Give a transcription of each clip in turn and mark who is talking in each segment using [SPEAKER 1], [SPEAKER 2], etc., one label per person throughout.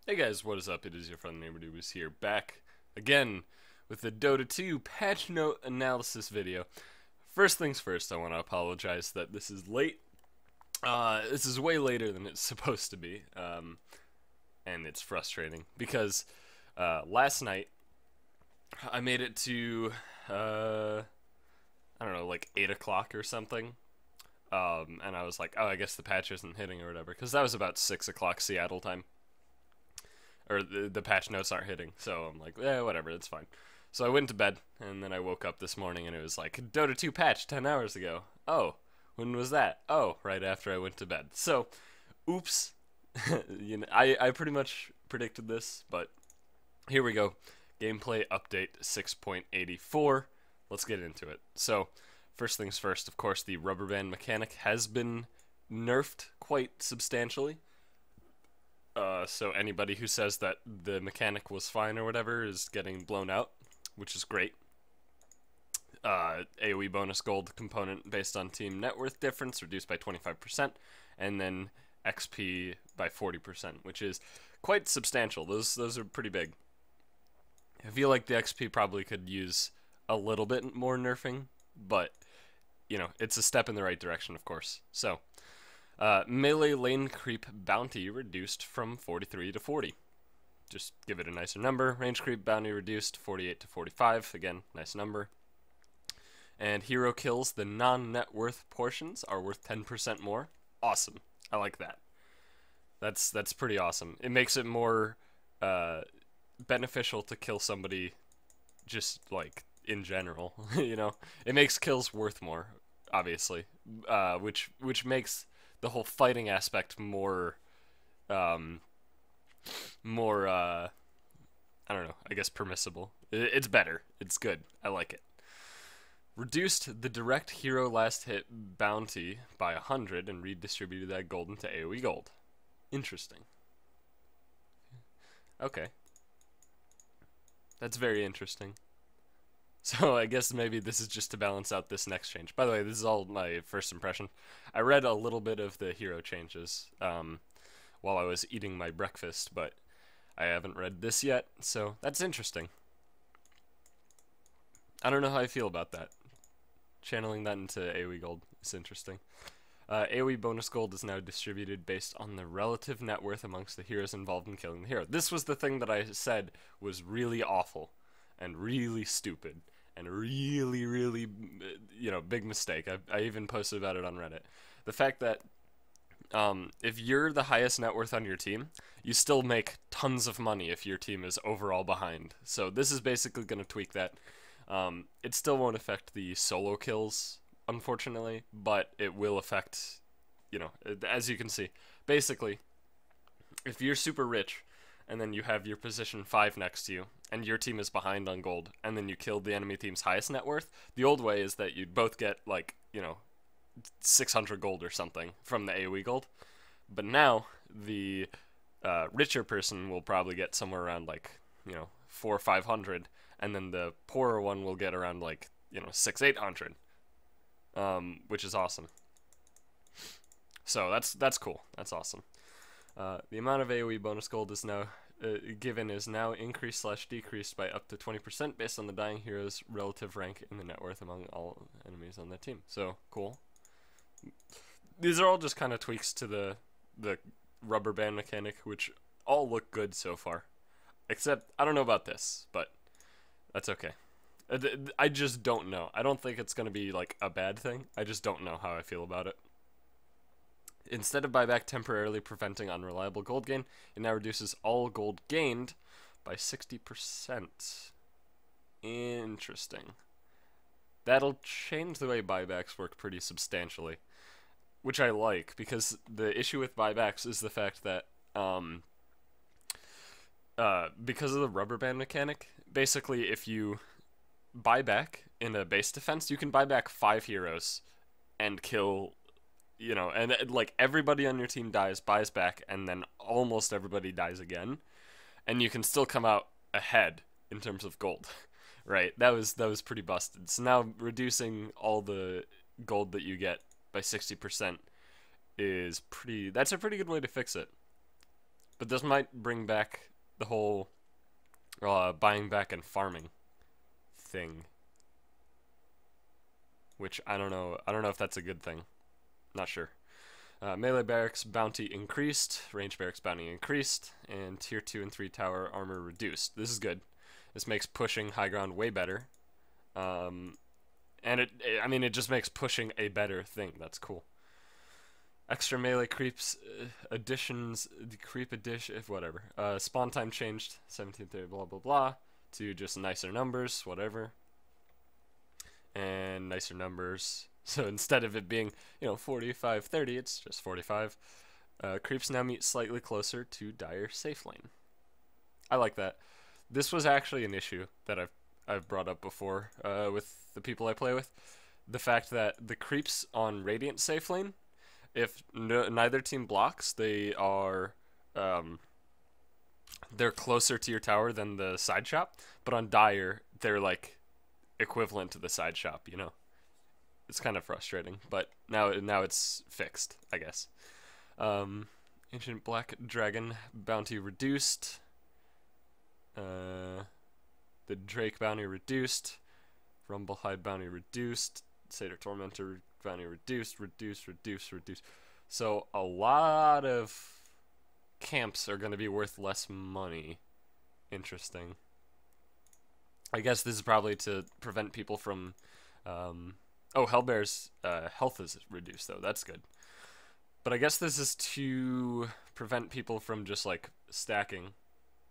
[SPEAKER 1] Hey guys, what is up? It is your friend NeighborDude here, back again with the Dota 2 patch note analysis video. First things first, I want to apologize that this is late. This is way later than it's supposed to be, and it's frustrating because last night I made it to I don't know, like 8 o'clock or something. And I was like, oh, I guess the patch isn't hitting or whatever, because that was about 6 o'clock Seattle time. Or the patch notes aren't hitting, so I'm like, yeah, whatever, it's fine. So I went to bed, and then I woke up this morning, and it was like, Dota 2 patch 10 hours ago. Oh, when was that? Oh, right after I went to bed. So, oops. I pretty much predicted this, but here we go. Gameplay update 6.84. Let's get into it. So, first things first, of course, the rubber band mechanic has been nerfed quite substantially. So anybody who says that the mechanic was fine or whatever is getting blown out, which is great. AoE bonus gold component based on team net worth difference reduced by 25%, and then XP by 40%, which is quite substantial. Those are pretty big. I feel like the XP probably could use a little bit more nerfing, but you know, it's a step in the right direction, of course. So, melee lane creep bounty reduced from 43 to 40. Just give it a nicer number. Range creep bounty reduced 48 to 45. Again, nice number. And hero kills, the non-net worth portions are worth 10% more. Awesome. I like that. That's pretty awesome. It makes it more beneficial to kill somebody just like in general, you know. It makes kills worth more, obviously. Which makes the whole fighting aspect more I don't know, I guess permissible. It's better. It's good. I like it. Reduced the direct hero last hit bounty by 100 and redistributed that gold into AoE gold. Interesting. Okay. That's very interesting. So I guess maybe this is just to balance out this next change. By the way, this is all my first impression. I read a little bit of the hero changes while I was eating my breakfast, but I haven't read this yet, so that's interesting. I don't know how I feel about that. Channeling that into AoE gold is interesting. AoE bonus gold is now distributed based on the relative net worth amongst the heroes involved in killing the hero. This was the thing that I said was really awful and really stupid and really, really, you know, big mistake. I even posted about it on Reddit. The fact that if you're the highest net worth on your team, you still make tons of money if your team is overall behind. So this is basically going to tweak that. It still won't affect the solo kills, unfortunately, but it will affect, you know, as you can see. Basically, if you're super rich, and then you have your position 5 next to you, and your team is behind on gold, and then you killed the enemy team's highest net worth, the old way is that you'd both get, like, you know, 600 gold or something from the AoE gold. But now, the richer person will probably get somewhere around, like, you know, 400 or 500, and then the poorer one will get around, like, you know, 600 or 800, which is awesome. So that's cool. That's awesome. The amount of AoE bonus gold is now given is now increased/decreased by up to 20% based on the dying hero's relative rank in the net worth among all enemies on that team. So cool. These are all just kind of tweaks to the rubber band mechanic, which all look good so far. Except I don't know about this, but that's okay. I just don't know. I don't think it's gonna be like a bad thing. I just don't know how I feel about it. Instead of buyback temporarily preventing unreliable gold gain, it now reduces all gold gained by 60%. Interesting. That'll change the way buybacks work pretty substantially, which I like, because the issue with buybacks is the fact that because of the rubber band mechanic, basically if you buy back in a base defense, you can buy back 5 heroes and kill, you know, and like everybody on your team buys back, and then almost everybody dies again, and you can still come out ahead in terms of gold, right? That was pretty busted. So now reducing all the gold that you get by 60% is that's a pretty good way to fix it. But this might bring back the whole buying back and farming thing, which I don't know. I don't know if that's a good thing. Not sure. Melee barracks bounty increased, range barracks bounty increased, and tier 2 and 3 tower armor reduced. This is good. This makes pushing high ground way better. And it just makes pushing a better thing. That's cool. Extra melee creeps, additions, creep addition, whatever. Spawn time changed, 1730, blah blah blah, to just nicer numbers, whatever. And nicer numbers. So instead of it being, 45, 30, it's just 45. Creeps now meet slightly closer to dire safe lane. I like that. This was actually an issue that I've brought up before with the people I play with. The fact that the creeps on Radiant safe lane, if neither team blocks, they are they're closer to your tower than the side shop. But on Dire, they're like equivalent to the side shop. It's kind of frustrating, but now it's fixed, I guess. Ancient Black Dragon bounty reduced. The Drake bounty reduced. Rumblehide bounty reduced. Satyr Tormentor bounty reduced. So a lot of camps are going to be worth less money. Interesting. I guess this is probably to prevent people from... Oh, Hellbear's health is reduced, though. That's good. But I guess this is to prevent people from just, like, stacking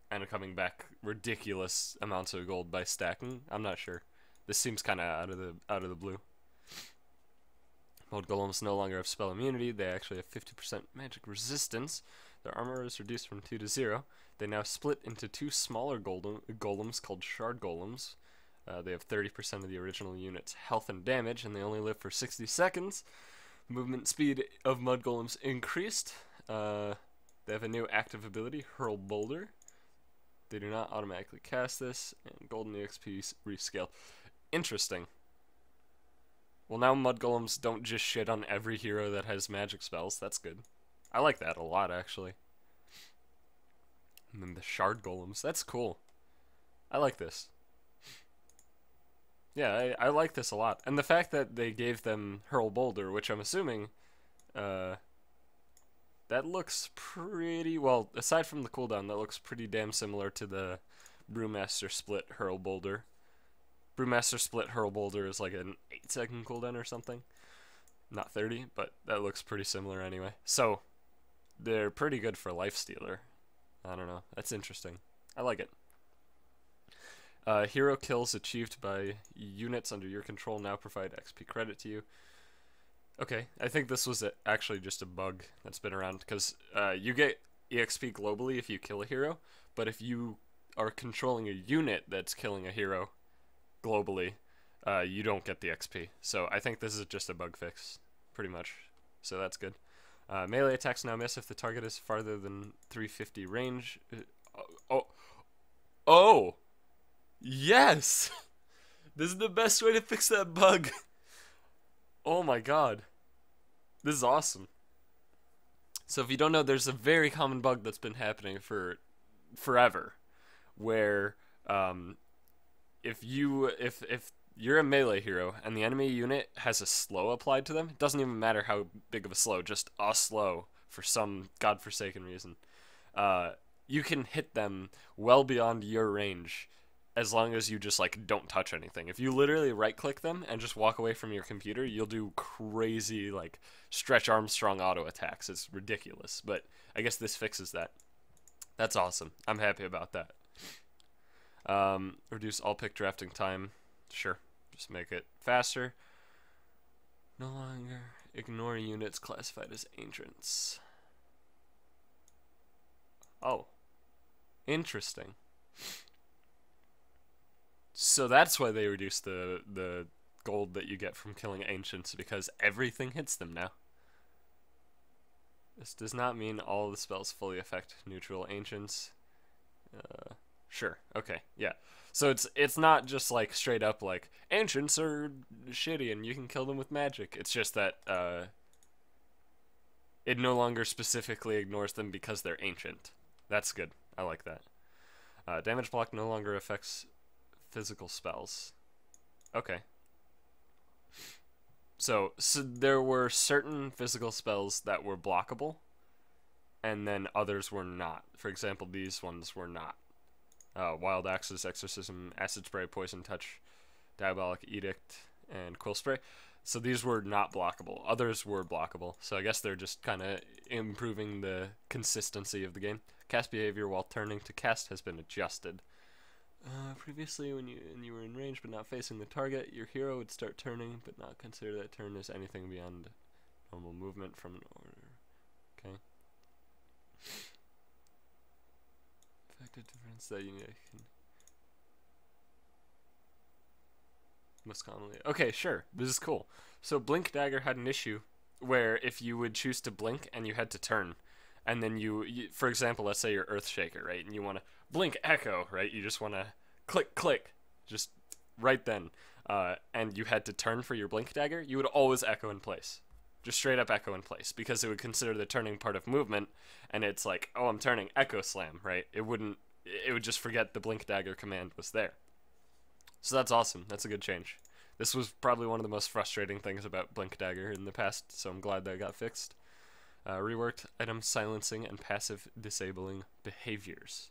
[SPEAKER 1] and coming back ridiculous amounts of gold by stacking. I'm not sure. This seems kind of out of the blue. Mode Golems no longer have spell immunity. They actually have 50% magic resistance. Their armor is reduced from 2 to 0. They now split into 2 smaller golems called Shard Golems. They have 30% of the original unit's health and damage, and they only live for 60 seconds. Movement speed of Mud Golems increased. They have a new active ability, Hurl Boulder. They do not automatically cast this, and Golden EXP rescaled. Interesting. Well, now Mud Golems don't just shit on every hero that has magic spells. That's good. I like that a lot, actually. And then the Shard Golems. That's cool. I like this. Yeah, I like this a lot. And the fact that they gave them Hurl Boulder, which I'm assuming, that looks pretty, well, aside from the cooldown, that looks pretty damn similar to the Brewmaster Split Hurl Boulder. Brewmaster Split Hurl Boulder is like an 8-second cooldown or something. Not 30, but that looks pretty similar anyway. So, they're pretty good for Lifestealer. I don't know. That's interesting. I like it. Hero kills achieved by units under your control now provide XP credit to you. Okay, I think this was actually just a bug that's been around, because you get EXP globally if you kill a hero, but if you are controlling a unit that's killing a hero globally, you don't get the XP. So I think this is just a bug fix, pretty much. So that's good. Melee attacks now miss if the target is farther than 350 range. Oh! Yes! This is the best way to fix that bug. Oh my god. This is awesome. So if you don't know, there's a very common bug that's been happening for forever, where if you're a melee hero and the enemy unit has a slow applied to them, it doesn't even matter how big of a slow, just a slow for some godforsaken reason, you can hit them well beyond your range as long as you just like don't touch anything. If you literally right click them and just walk away from your computer, you'll do crazy like Stretch Armstrong auto attacks. It's ridiculous, but I guess this fixes that. That's awesome. I'm happy about that. Reduce all pick drafting time. Sure. Just make it faster. No longer ignore units classified as ancients. Oh. Interesting. So that's why they reduced the gold that you get from killing ancients, because everything hits them now. This does not mean all the spells fully affect neutral ancients. Sure. Okay. Yeah. So it's not just like straight up like ancients are shitty and you can kill them with magic. It's just that it no longer specifically ignores them because they're ancient. That's good. I like that. Damage block no longer affects physical spells. Okay. So there were certain physical spells that were blockable, and then others were not. For example, these ones were not. Wild Axes, Exorcism, Acid Spray, Poison Touch, Diabolic Edict, and Quill Spray. So these were not blockable. Others were blockable. So I guess they're just kind of improving the consistency of the game. Cast behavior while turning to cast has been adjusted. Previously, when you were in range but not facing the target, your hero would start turning, but not consider that turn as anything beyond normal movement from an order. Okay. Effective difference that you can most commonly. Okay, sure. This is cool. So Blink Dagger had an issue where if you would choose to blink and you had to turn, and then you for example, let's say you're Earthshaker, right? And you want to blink Echo, right? You just want to click, just right then. And you had to turn for your Blink Dagger, you would always echo in place. Just straight up echo in place, because it would consider the turning part of movement, and it's like, oh, I'm turning, Echo Slam, right? It would just forget the Blink Dagger command was there. So that's awesome. That's a good change. This was probably one of the most frustrating things about Blink Dagger in the past, so I'm glad that got fixed. Reworked item silencing and passive disabling behaviors.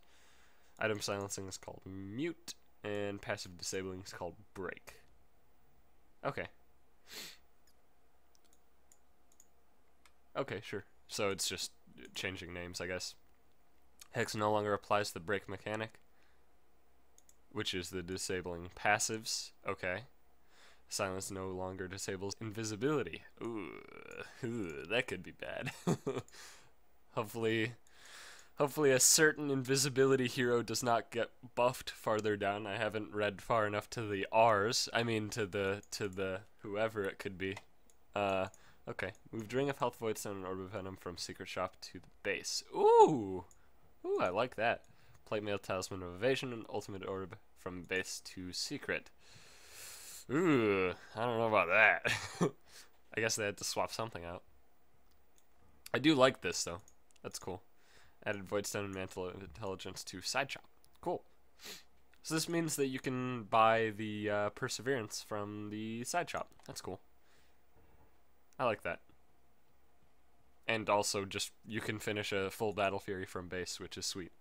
[SPEAKER 1] Item silencing is called mute, and passive disabling is called break. Okay. Okay, sure. So it's just changing names, I guess. Hex no longer applies the break mechanic, which is the disabling passives. Okay. Silence no longer disables invisibility. Ooh, that could be bad. Hopefully a certain invisibility hero does not get buffed farther down. I haven't read far enough to the R's. I mean to the whoever it could be. Okay. Moved Ring of Health, Void Stone, and Orb of Venom from Secret Shop to the base. Ooh, I like that. Plate Mail, Talisman of Evasion, and Ultimate Orb from base to secret. Ooh, I don't know about that. I guess they had to swap something out. I do like this, though. That's cool. Added Voidstone and Mantle of Intelligence to Side Shop. Cool. So this means that you can buy the Perseverance from the Side Shop. That's cool. I like that. And also, just you can finish a full Battle Fury from base, which is sweet.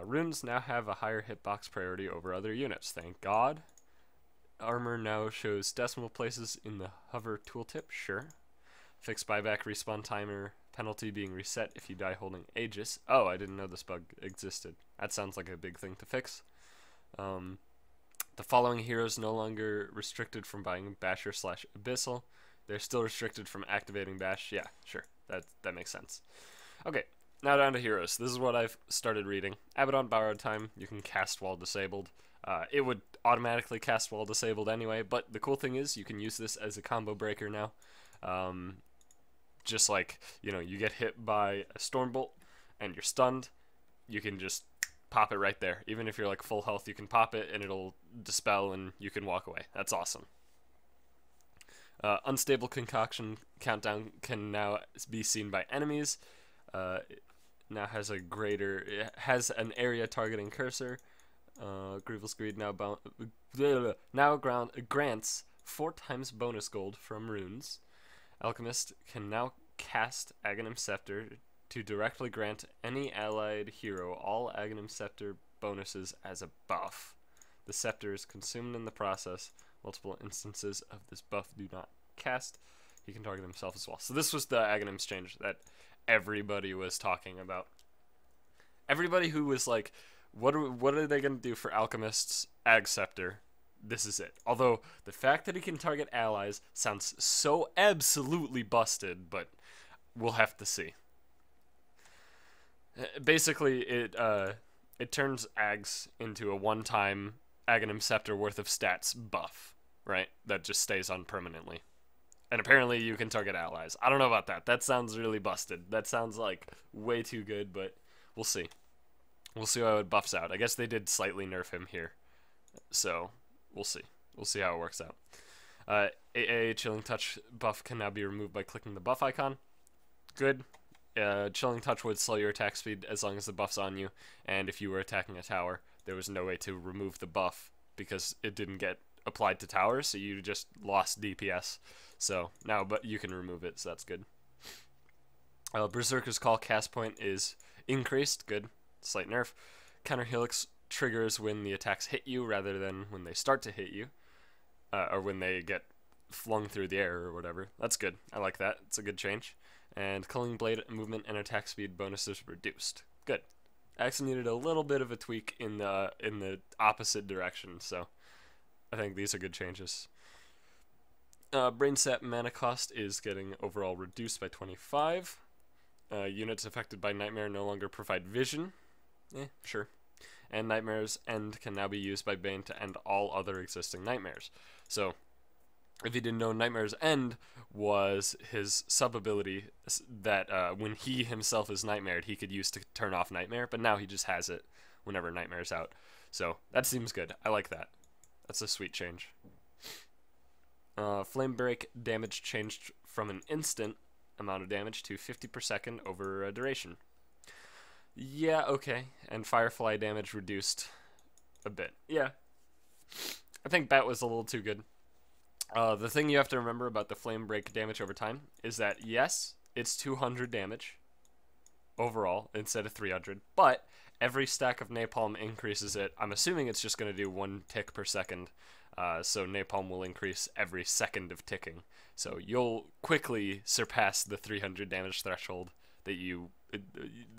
[SPEAKER 1] Runes now have a higher hitbox priority over other units. Thank God. Armor now shows decimal places in the hover tooltip. Sure. Fixed buyback respawn timer penalty being reset if you die holding Aegis. Oh, I didn't know this bug existed. That sounds like a big thing to fix. The following heroes no longer restricted from buying Basher / Abyssal. They're still restricted from activating Bash. Yeah, sure. That makes sense. Okay, now down to heroes. This is what I've started reading. Abaddon Borrowed Time. You can cast while disabled. It would automatically cast while disabled anyway, but the cool thing is you can use this as a combo breaker now. Just like, you get hit by a Stormbolt and you're stunned, you can just pop it right there. Even if you're like full health, you can pop it and it'll dispel and you can walk away. That's awesome. Unstable Concoction Countdown can now be seen by enemies. It now has it has an area targeting cursor. Grievous Greed now grants 4 times bonus gold from runes. Alchemist can now cast Aghanim Scepter to directly grant any allied hero all Aghanim Scepter bonuses as a buff. The scepter is consumed in the process. Multiple instances of this buff do not cast. He can target himself as well. So this was the Aghanim's change that everybody was talking about. Everybody who was like, what are they going to do for Alchemist's Ag Scepter? This is it. Although, the fact that he can target allies sounds so absolutely busted, but we'll have to see. Basically, it turns Ags into a one-time Aghanim Scepter worth of stats buff, right? That just stays on permanently. And apparently you can target allies. I don't know about that. That sounds really busted. That sounds like way too good, but we'll see. We'll see how it buffs out. I guess they did slightly nerf him here. So, we'll see. We'll see how it works out. AA Chilling Touch buff can now be removed by clicking the buff icon. Good. Chilling Touch would slow your attack speed as long as the buff's on you, and if you were attacking a tower, there was no way to remove the buff because it didn't get applied to towers, so you just lost DPS. So now, but you can remove it, so that's good. Berserker's Call cast point is increased, good, slight nerf. Counter Helix triggers when the attacks hit you rather than when they start to hit you, or when they get flung through the air or whatever. That's good. I like that. It's a good change. And Culling Blade movement and attack speed bonuses reduced. Good. I actually needed a little bit of a tweak in the opposite direction, so I think these are good changes. Brain Sap mana cost is getting overall reduced by 25. Units affected by Nightmare no longer provide vision. Sure. And Nightmare's End can now be used by Bane to end all other existing nightmares. So, if you didn't know, Nightmare's End was his sub-ability that when he himself is nightmared, he could use to turn off Nightmare, but now he just has it whenever Nightmare's out. So, that seems good. I like that. That's a sweet change. Flame Break damage changed from an instant amount of damage to 50 per second over a duration. Yeah, okay. And Firefly damage reduced a bit. Yeah. I think that was a little too good. The thing you have to remember about the Flame Break damage over time is that, yes, it's 200 damage overall instead of 300, but every stack of Napalm increases it. I'm assuming it's just going to do 1 tick per second, so Napalm will increase every second of ticking. So you'll quickly surpass the 300 damage threshold that you...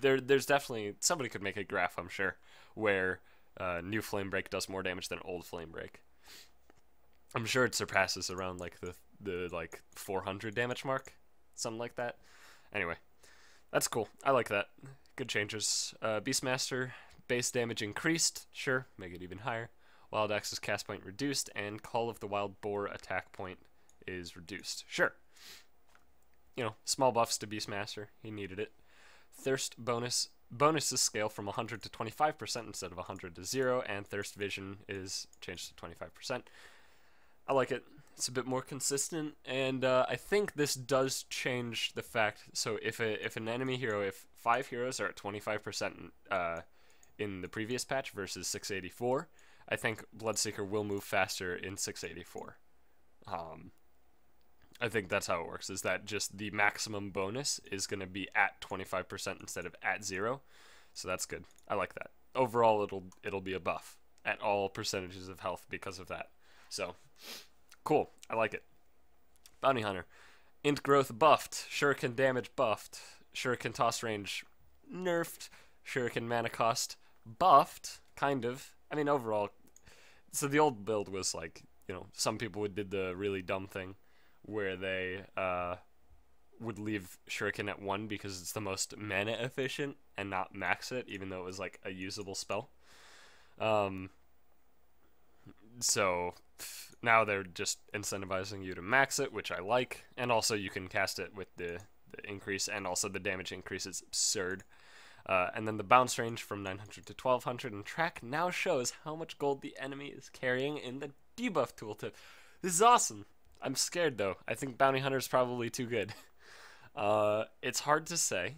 [SPEAKER 1] There's definitely... Somebody could make a graph, I'm sure, where new Flame Break does more damage than old Flame Break. I'm sure it surpasses around like the like 400 damage mark, something like that. Anyway, that's cool. I like that. Good changes. Beastmaster base damage increased. Sure, make it even higher. Wild Axe's cast point reduced, and Call of the Wild Boar attack point is reduced. Sure. You know, small buffs to Beastmaster. He needed it. Thirst bonuses scale from 100 to 25% instead of 100 to 0, and Thirst Vision is changed to 25%. I like it. It's a bit more consistent, and I think this does change the fact. So if an enemy hero, if 5 heroes are at 25% in the previous patch versus 684, I think Bloodseeker will move faster in 684. I think that's how it works. Is that just the maximum bonus is going to be at 25% instead of at 0, so that's good. I like that. Overall, it'll be a buff at all percentages of health because of that. So, cool. I like it. Bounty Hunter. Int growth buffed. Shuriken damage buffed. Shuriken toss range nerfed. Shuriken mana cost buffed. Kind of. I mean, overall. So the old build was like, you know, some people did the really dumb thing where they would leave Shuriken at 1 because it's the most mana efficient and not max it, even though it was like a usable spell. So now they're just incentivizing you to max it, which I like, and also you can cast it with the increase, and also the damage increase is absurd. And then the bounce range from 900 to 1200, and track now shows how much gold the enemy is carrying in the debuff tooltip. This is awesome. I'm scared though. I think Bounty Hunter is probably too good. It's hard to say.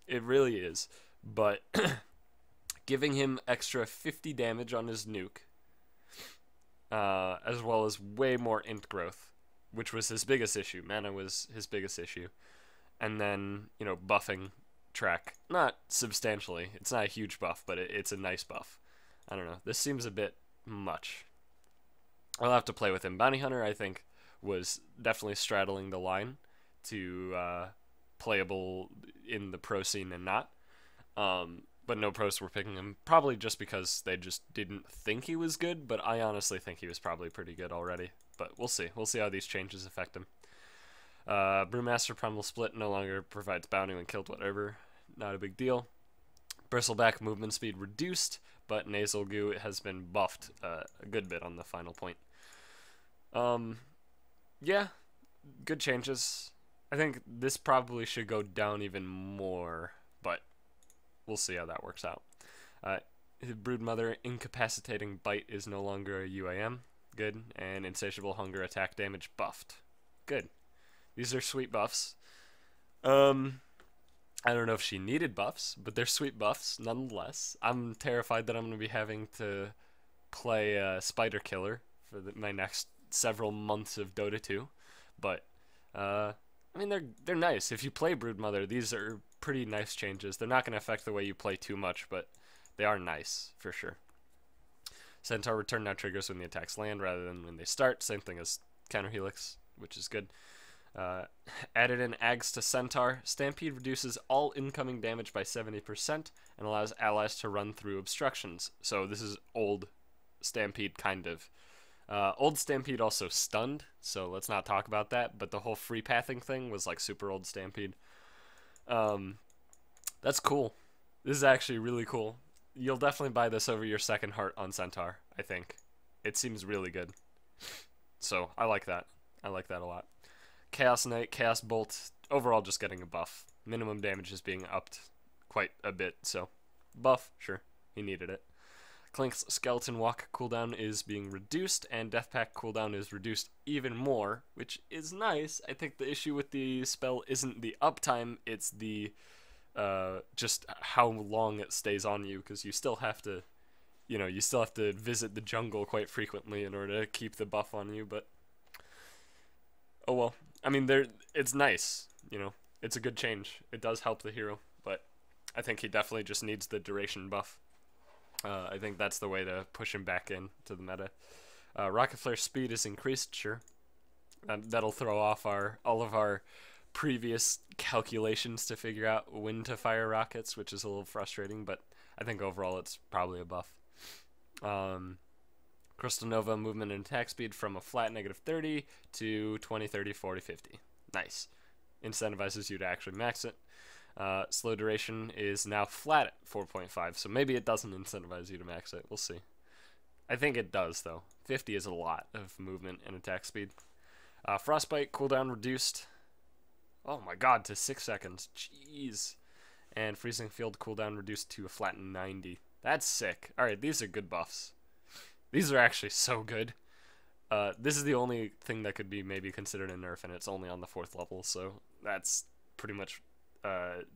[SPEAKER 1] It really is. But giving him extra 50 damage on his nuke, as well as way more int growth, which was his biggest issue. Mana was his biggest issue. And then, you know, buffing track. Not substantially. It's not a huge buff, but it's a nice buff. I don't know. This seems a bit much. I'll have to play with him. Bounty Hunter, I think, was definitely straddling the line to playable in the pro scene and not. But no pros were picking him, probably just because they just didn't think he was good, but I honestly think he was probably pretty good already. But we'll see. We'll see how these changes affect him. Brewmaster Primal Split no longer provides bounty when killed, whatever. Not a big deal. Bristleback movement speed reduced, but Nasal Goo has been buffed a good bit on the final point. Yeah, good changes. I think this probably should go down even more, but we'll see how that works out. Broodmother Incapacitating Bite is no longer a UAM. Good. And Insatiable Hunger attack damage buffed. Good. These are sweet buffs. I don't know if she needed buffs, but they're sweet buffs nonetheless. I'm terrified that I'm going to be having to play Spider Killer for my next several months of Dota 2, but I mean they're nice. If you play Broodmother, these are pretty nice changes. They're not going to affect the way you play too much, but they are nice for sure. Centaur return now triggers when the attacks land rather than when they start. Same thing as Counter Helix, which is good. Added in Ags to Centaur. Stampede reduces all incoming damage by 70% and allows allies to run through obstructions. So this is old Stampede, kind of. Old Stampede also stunned, so let's not talk about that, but the whole free pathing thing was like super old Stampede. That's cool. This is actually really cool. You'll definitely buy this over your second heart on Centaur, I think. It seems really good. So, I like that. I like that a lot. Chaos Knight, Chaos Bolt, overall just getting a buff. Minimum damage is being upped quite a bit, so buff, sure, he needed it. Clink's Skeleton Walk cooldown is being reduced, and Death Pact cooldown is reduced even more, which is nice. I think the issue with the spell isn't the uptime, it's the just how long it stays on you, because you still have to, you still have to visit the jungle quite frequently in order to keep the buff on you, but oh well. I mean, it's nice, it's a good change. It does help the hero, but I think he definitely just needs the duration buff. I think that's the way to push him back in to the meta. Rocket Flare speed is increased, sure. That'll throw off all of our previous calculations to figure out when to fire rockets, which is a little frustrating, but I think overall it's probably a buff. Crystal Nova movement and attack speed from a flat -30 to 20, 30, 40, 50. Nice. Incentivizes you to actually max it. Slow duration is now flat at 4.5, so maybe it doesn't incentivize you to max it. We'll see. I think it does, though. 50 is a lot of movement and attack speed. Frostbite cooldown reduced. Oh my god, to 6 seconds. Jeez. And Freezing Field cooldown reduced to a flat 90. That's sick. Alright, these are good buffs. These are actually so good. This is the only thing that could be maybe considered a nerf, and it's only on the 4th level, so that's pretty much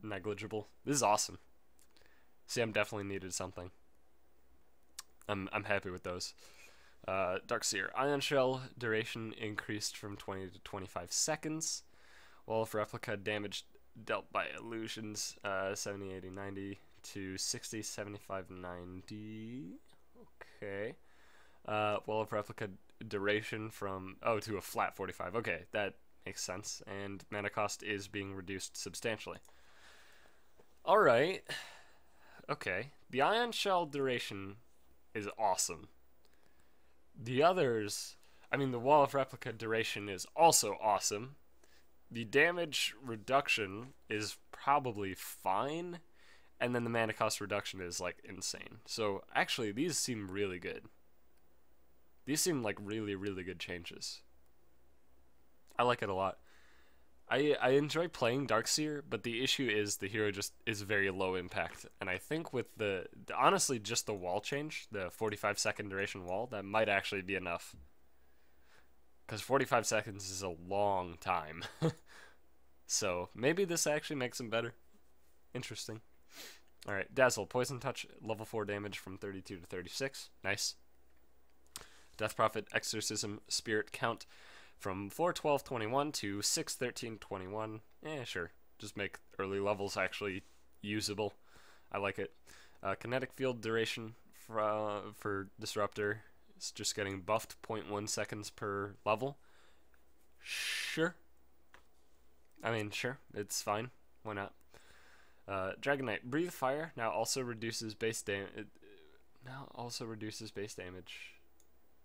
[SPEAKER 1] negligible. This is awesome. See, I'm definitely needed something. I'm happy with those. Darkseer Ion Shell duration increased from 20 to 25 seconds. Wall of Replica damage dealt by illusions 70, 80, 90 to 60, 75, 90. Okay. Wall of Replica duration from to a flat 45. Okay, that makes sense. And mana cost is being reduced substantially. Alright. Okay. The Ion Shell duration is awesome. The others, I mean, the Wall of Replica duration is also awesome. The damage reduction is probably fine. And then the mana cost reduction is, like, insane. So, actually, these seem really good. These seem like really, really good changes. I like it a lot. I enjoy playing Darkseer, but the issue is the hero just is very low impact. And I think with honestly, just the wall change, the 45-second duration wall, that might actually be enough. Because 45 seconds is a long time. So, maybe this actually makes him better. Interesting. Alright, Dazzle, Poison Touch, level 4 damage from 32 to 36. Nice. Death Prophet, Exorcism, Spirit Count from 4/12/21 to 6/13/21. Sure. Just make early levels actually usable. I like it. Kinetic Field duration for Disruptor is just getting buffed 0.1 seconds per level. Sure. I mean, sure. It's fine. Why not? Dragon Knight, Breathe Fire now also reduces base damage.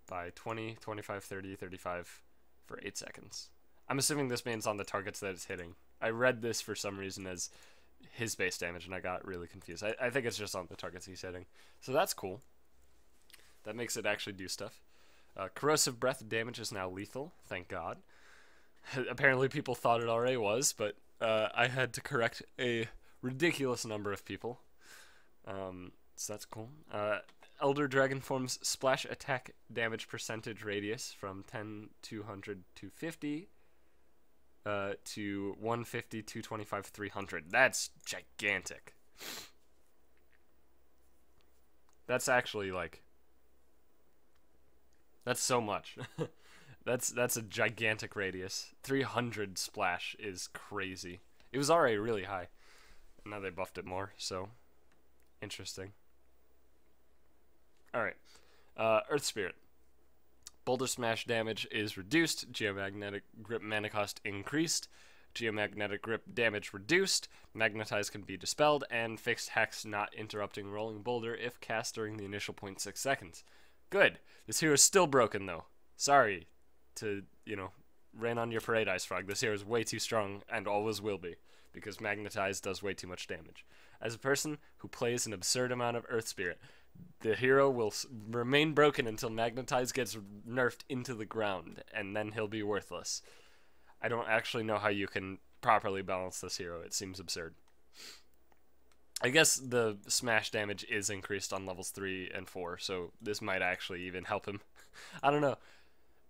[SPEAKER 1] By 20, 25, 30, 35 for 8 seconds. I'm assuming this means on the targets that it's hitting. I read this for some reason as his base damage, and I got really confused. I think it's just on the targets he's hitting. So that's cool. That makes it actually do stuff. Corrosive Breath damage is now lethal, thank God. Apparently people thought it already was, but I had to correct a ridiculous number of people. So that's cool. Elder Dragon Form's splash attack damage percentage radius from 10 to 100 to 50. to 150, 225, 300. That's gigantic. That's actually like, that's so much. That's a gigantic radius. 300 splash is crazy. It was already really high. Now they buffed it more, so interesting. Alright. Earth Spirit. Boulder Smash damage is reduced. Geomagnetic Grip mana cost increased. Geomagnetic Grip damage reduced. Magnetize can be dispelled. And fixed Hex not interrupting Rolling Boulder if cast during the initial 0.6 seconds. Good. This hero is still broken, though. Sorry to, rain on your parade, Ice Frog. This hero is way too strong and always will be, because Magnetize does way too much damage. As a person who plays an absurd amount of Earth Spirit, the hero will remain broken until Magnetize gets nerfed into the ground, and then he'll be worthless. I don't actually know how you can properly balance this hero. It seems absurd. I guess the smash damage is increased on levels 3 and 4, so this might actually even help him. I don't know.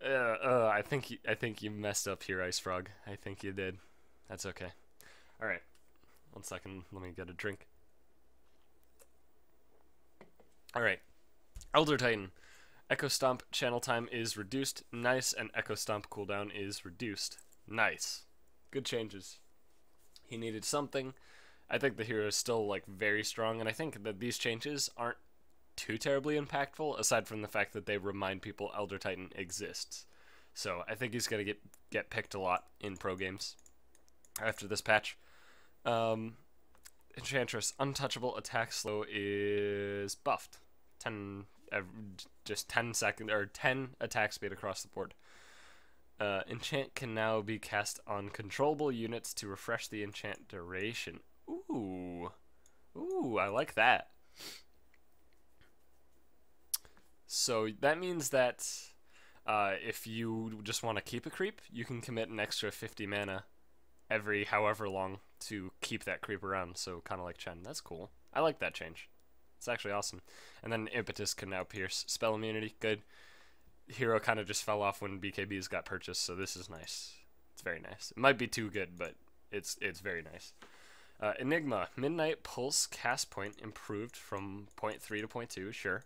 [SPEAKER 1] I think you messed up here, Ice Frog. I think you did. That's okay. Alright. 1 second. Let me get a drink. Alright. Elder Titan. Echo Stomp channel time is reduced. Nice. And Echo Stomp cooldown is reduced. Nice. Good changes. He needed something. I think the hero is still, like, very strong, and I think that these changes aren't too terribly impactful, aside from the fact that they remind people Elder Titan exists. So I think he's going to get picked a lot in pro games after this patch. Enchantress. Untouchable attack slow is buffed. 10 attack speed across the board. Enchant can now be cast on controllable units to refresh the enchant duration. Ooh, I like that. So that means that if you just want to keep a creep, you can commit an extra 50 mana every however long to keep that creep around. So kind of like Chen. That's cool. I like that change. It's actually awesome. And then Impetus can now pierce. Spell immunity, good. Hero kind of just fell off when BKBs got purchased, so this is nice. It's very nice. It might be too good, but it's very nice. Enigma. Midnight Pulse cast point improved from 0.3 to 0.2, sure.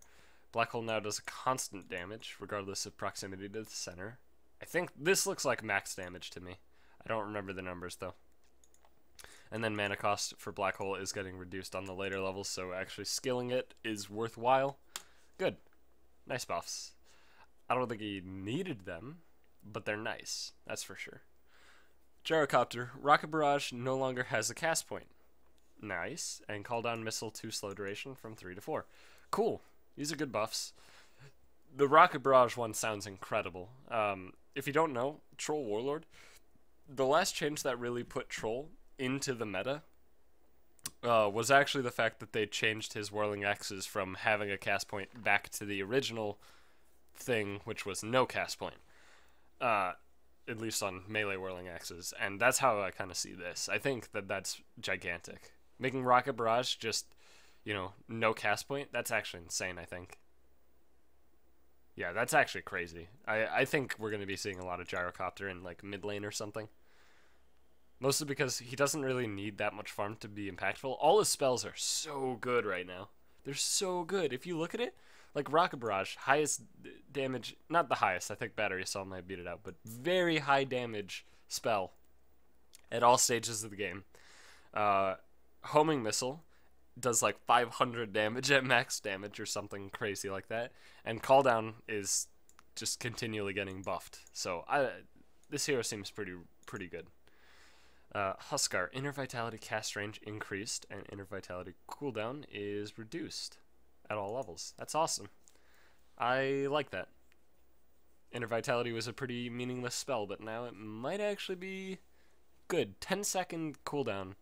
[SPEAKER 1] Black Hole now does constant damage, regardless of proximity to the center. I think this looks like max damage to me. I don't remember the numbers, though. And then mana cost for Black Hole is getting reduced on the later levels, so actually skilling it is worthwhile. Good. Nice buffs. I don't think he needed them, but they're nice. That's for sure. Gyrocopter. Rocket Barrage no longer has a cast point. Nice. And Call Down Missile 2 slow duration from 3 to 4. Cool. These are good buffs. The Rocket Barrage one sounds incredible. If you don't know, Troll Warlord, the last change that really put Troll into the meta was actually the fact that they changed his Whirling Axes from having a cast point back to the original thing, which was no cast point. At least on melee Whirling Axes. And that's how I kind of see this. I think that that's gigantic. Making Rocket Barrage just, no cast point, that's actually insane, I think. Yeah, that's actually crazy. I think we're going to be seeing a lot of Gyrocopter in, like, mid lane or something. Mostly because he doesn't really need that much farm to be impactful. All his spells are so good right now. They're so good. If you look at it, like Rocket Barrage, highest damage, not the highest, I think Battery Assault might beat it out, but very high damage spell at all stages of the game. Homing Missile does like 500 damage at max damage or something crazy like that. And Call Down is just continually getting buffed. So this hero seems pretty good. Huskar. Inner Vitality cast range increased, and Inner Vitality cooldown is reduced at all levels. That's awesome. I like that. Inner Vitality was a pretty meaningless spell, but now it might actually be good. 10-second cooldown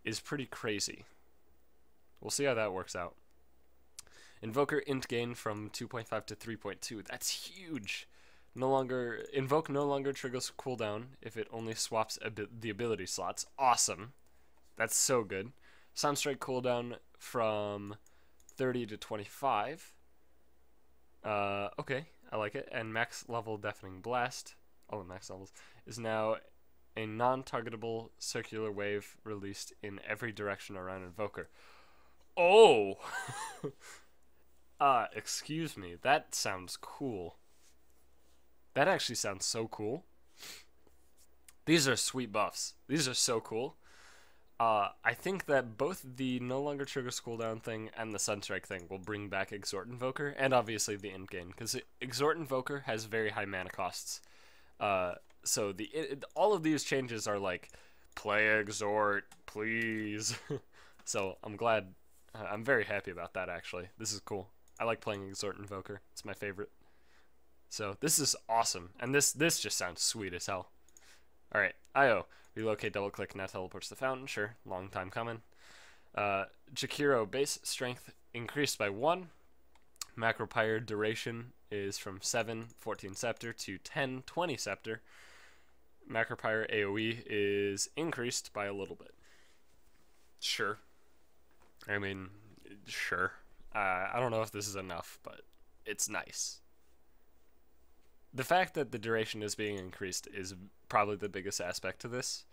[SPEAKER 1] is pretty crazy. We'll see how that works out. Invoker int gain from 2.5 to 3.2. That's huge. Invoke no longer triggers cooldown if it only swaps the ability slots. Awesome. That's so good. Soundstrike cooldown from 30 to 25. Okay, I like it. And max level Deafening Blast, all the max levels, is now a non-targetable circular wave released in every direction around Invoker. Oh! Excuse me. That sounds cool. That actually sounds so cool. These are sweet buffs. These are so cool. I think that both the no longer triggers cooldown thing and the Sunstrike thing will bring back Exhort Invoker, and obviously the end game, because Exhort Invoker has very high mana costs. So all of these changes are like, play Exhort, please. So I'm glad, I'm very happy about that actually. This is cool. I like playing Exhort Invoker. It's my favorite. So this is awesome, and this just sounds sweet as hell. All right, IO. Relocate, double click, now teleports the fountain. Sure, long time coming. Jakiro base strength increased by 1. Macropyre duration is from 7/14 scepter to 10/20 scepter. Macropyre AoE is increased by a little bit. Sure. I mean, sure. I don't know if this is enough, but it's nice. The fact that the duration is being increased is probably the biggest aspect to this.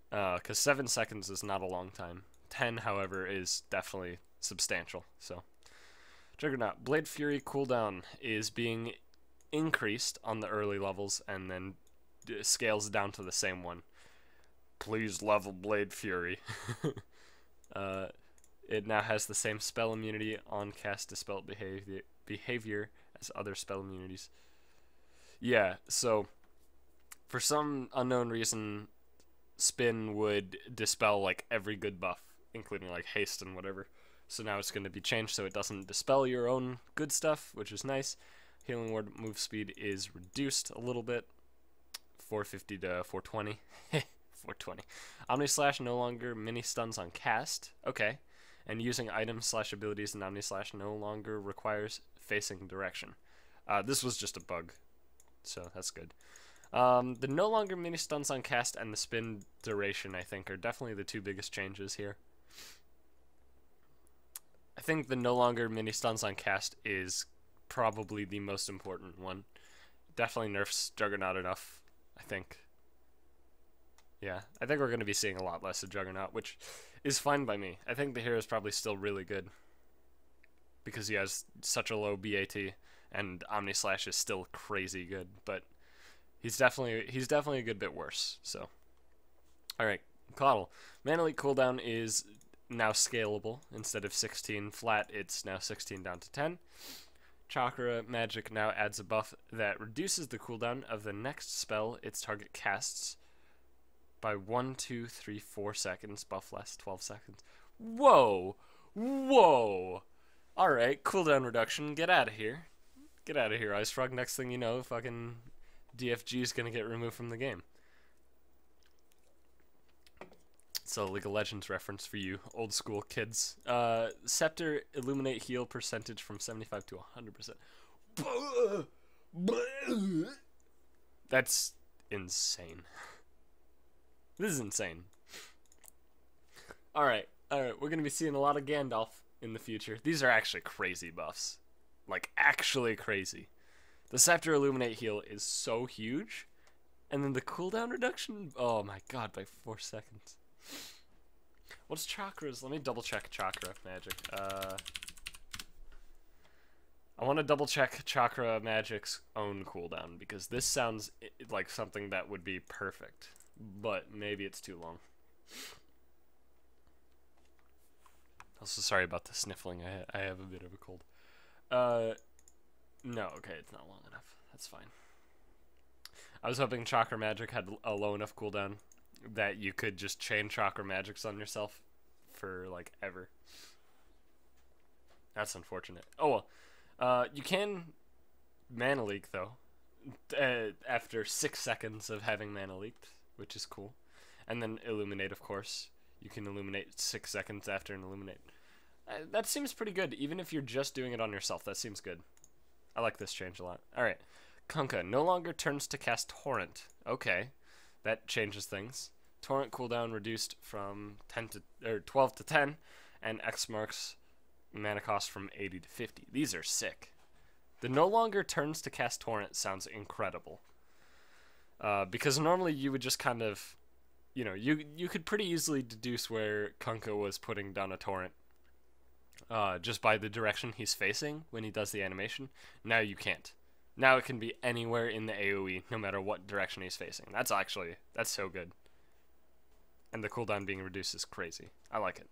[SPEAKER 1] Because 7 seconds is not a long time. 10, however, is definitely substantial. So, Juggernaut. Blade Fury cooldown is being increased on the early levels and then scales down to the same one. Please level Blade Fury. It now has the same spell immunity on cast dispel behavior as other spell immunities. Yeah, so for some unknown reason, Spin would dispel like every good buff, including like haste and whatever. So now it's going to be changed so it doesn't dispel your own good stuff, which is nice. Healing Word move speed is reduced a little bit, 450 to 420. 420. Omni Slash no longer mini stuns on cast. Okay. And using items / abilities in Omni Slash no longer requires facing direction. This was just a bug, so that's good. The no longer mini stuns on cast and the spin duration, I think, are definitely the two biggest changes here. I think the no longer mini stuns on cast is probably the most important one. Definitely nerfs Juggernaut enough, I think. Yeah, I think we're going to be seeing a lot less of Juggernaut, which is fine by me. I think the hero is probably still really good because he has such a low BAT, and Omni Slash is still crazy good, but he's definitely a good bit worse. So, all right, Coddle. Mana Leak cooldown is now scalable. Instead of 16 flat, it's now 16 down to 10. Chakra Magic now adds a buff that reduces the cooldown of the next spell its target casts by 1, 2, 3, 4 seconds. Buff lasts 12 seconds. Whoa! Whoa! Alright, cooldown reduction. Get out of here. Get out of here, Ice Frog. Next thing you know, fucking DFG is gonna get removed from the game. It's a League of Legends reference for you old school kids. Scepter Illuminate heal percentage from 75 to 100%. That's insane. This is insane. Alright, we're gonna be seeing a lot of Gandalf in the future. These are actually crazy buffs. Like, actually crazy. The Scepter Illuminate heal is so huge. And then the cooldown reduction, oh my god, by 4 seconds. What's Chakra's? Let me double check Chakra Magic. I want to double check Chakra Magic's own cooldown, because this sounds like something that would be perfect. But maybe it's too long. Also, sorry about the sniffling. I have a bit of a cold. No, okay, it's not long enough. That's fine. I was hoping Chakra Magic had a low enough cooldown that you could just chain Chakra Magics on yourself for, like, ever. That's unfortunate. Oh, well. You can Mana Leak, though, after 6 seconds of having Mana Leaked, which is cool. And then Illuminate, of course. You can Illuminate 6 seconds after an Illuminate. That seems pretty good, even if you're just doing it on yourself. That seems good. I like this change a lot. Alright. Kunkka no longer turns to cast Torrent. Okay. That changes things. Torrent cooldown reduced from 12 to 10, and X marks mana cost from 80 to 50. These are sick. The no longer turns to cast Torrent sounds incredible. Because normally you would just kind of, you could pretty easily deduce where Kunkka was putting down a torrent, just by the direction he's facing when he does the animation. Now you can't. Now it can be anywhere in the AoE, no matter what direction he's facing. That's so good. And the cooldown being reduced is crazy. I like it.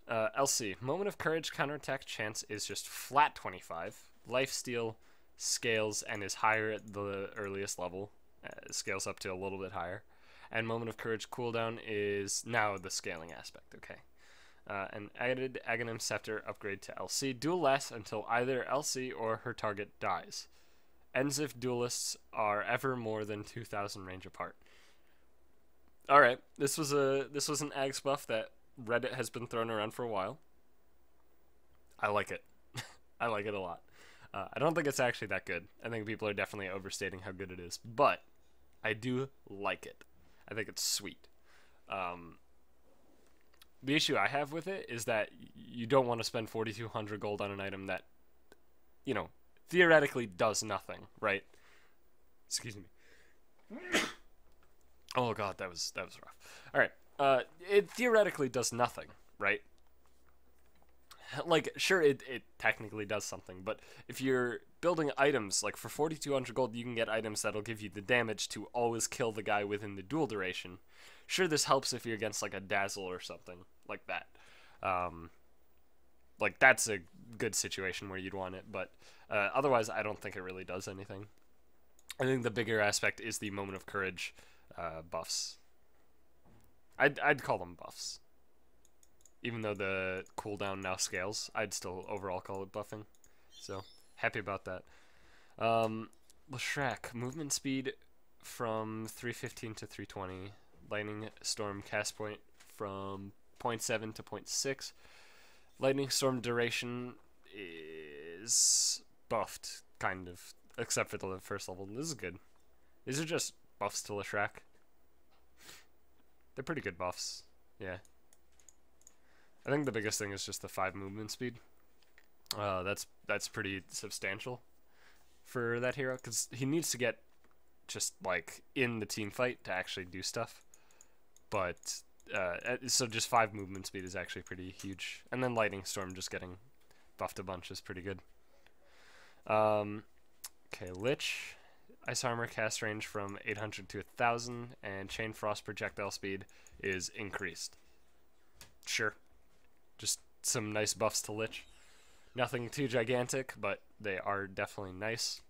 [SPEAKER 1] LC, Moment of Courage counterattack chance is just flat 25. Lifesteal scales and is higher at the earliest level. Scales up to a little bit higher. And Moment of Courage cooldown is now the scaling aspect. Okay. An added Aghanim Scepter upgrade to LC. Duel lasts until either LC or her target dies. Ends if duelists are ever more than 2,000 range apart. Alright, this was an Ags buff that Reddit has been thrown around for a while. I like it. I like it a lot. I don't think it's actually that good. I think people are definitely overstating how good it is. But I do like it. I think it's sweet. The issue I have with it is that you don't want to spend 4,200 gold on an item that, theoretically does nothing, right? Excuse me. Oh god, that was rough. All right, it theoretically does nothing, right? Like, sure, it technically does something, but if you're building items, like for 4,200 gold, you can get items that'll give you the damage to always kill the guy within the duel duration. Sure, this helps if you're against, like, a Dazzle or something like that. Like, that's a good situation where you'd want it, but otherwise, I don't think it really does anything. I think the bigger aspect is the Moment of Courage buffs. I'd call them buffs. Even though the cooldown now scales, I'd still overall call it buffing. So, happy about that. Leshrac, movement speed from 315 to 320. Lightning Storm cast point from 0.7 to 0.6. Lightning Storm duration is buffed, kind of, except for the first level. This is good. These are just buffs to Leshrac. They're pretty good buffs. Yeah. I think the biggest thing is just the 5 movement speed. That's pretty substantial for that hero, because he needs to get just, like, in the team fight to actually do stuff. But, so just 5 movement speed is actually pretty huge. And then Lightning Storm just getting buffed a bunch is pretty good. Okay, Lich. Ice Armor cast range from 800 to 1,000, and Chain Frost projectile speed is increased. Sure. Just some nice buffs to Lich. Nothing too gigantic, but they are definitely nice.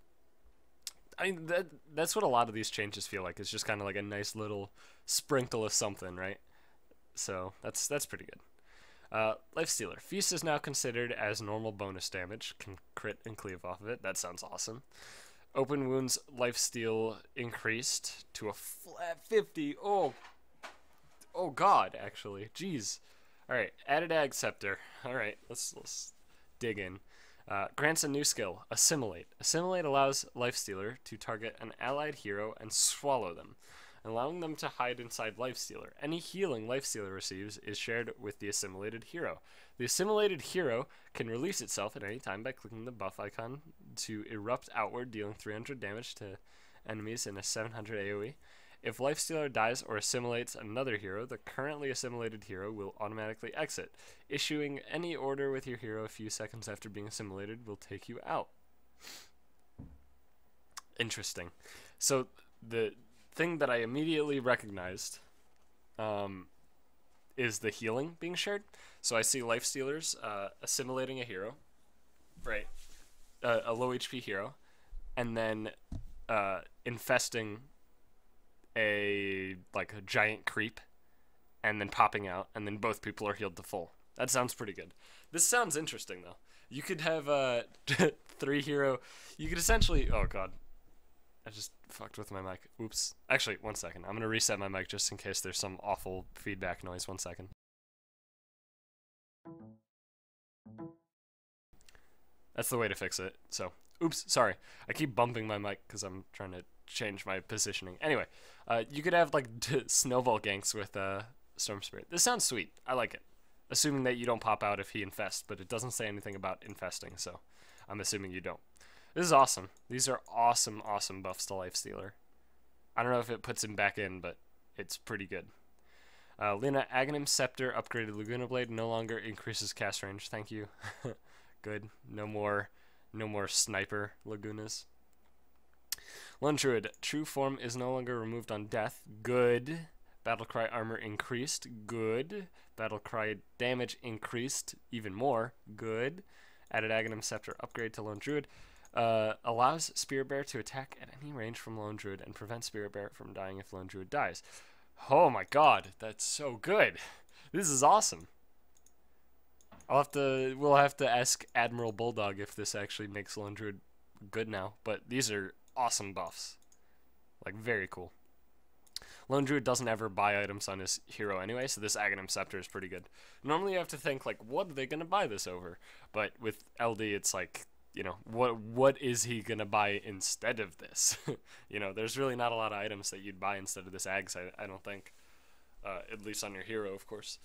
[SPEAKER 1] I mean, that's what a lot of these changes feel like. It's just kind of like a nice little sprinkle of something, right? So that's pretty good. Lifestealer. Feast is now considered as normal bonus damage. Can crit and cleave off of it. That sounds awesome. Open wounds lifesteal increased to a flat 50. Oh god, actually. Jeez. Alright, added Ag Scepter. Alright, let's dig in. Grants a new skill, Assimilate. Assimilate allows Lifestealer to target an allied hero and swallow them, allowing them to hide inside Lifestealer. Any healing Lifestealer receives is shared with the assimilated hero. The assimilated hero can release itself at any time by clicking the buff icon to erupt outward, dealing 300 damage to enemies in a 700 AoE. If Lifestealer dies or assimilates another hero, the currently assimilated hero will automatically exit. Issuing any order with your hero a few seconds after being assimilated will take you out. Interesting. So the thing that I immediately recognized is the healing being shared. So I see Lifestealers assimilating a hero, right? A low HP hero, and then infesting a giant creep, and then popping out, and then both people are healed to full. That sounds pretty good. This sounds interesting though. You could have 3 hero. You could essentially. Oh god, I just fucked with my mic. Oops. Actually, 1 second. I'm gonna reset my mic just in case there's some awful feedback noise. 1 second. That's the way to fix it. So, oops, sorry. I keep bumping my mic because I'm trying to change my positioning. Anyway, you could have snowball ganks with Storm Spirit. This sounds sweet. I like it. Assuming that you don't pop out if he infests, but it doesn't say anything about infesting, so I'm assuming you don't. This is awesome. These are awesome, awesome buffs to Lifestealer. I don't know if it puts him back in, but it's pretty good. Luna Aghanim Scepter upgraded Laguna Blade no longer increases cast range. Thank you. Good. No more sniper Lagunas. Lone Druid, true form is no longer removed on death. Good. Battlecry armor increased. Good. Battlecry damage increased even more. Good. Added Aghanim Scepter upgrade to Lone Druid. Allows Spirit Bear to attack at any range from Lone Druid and prevents Spirit Bear from dying if Lone Druid dies. Oh my god, that's so good. This is awesome. We'll have to ask Admiral Bulldog if this actually makes Lone Druid good now, but these are awesome buffs. Like, very cool. Lone Druid doesn't ever buy items on his hero anyway, so this Aghanim Scepter is pretty good. Normally you have to think, like, what are they going to buy this over? But with LD, it's like, you know, what is he going to buy instead of this? You know, there's really not a lot of items that you'd buy instead of this Ags, I don't think. At least on your hero, of course.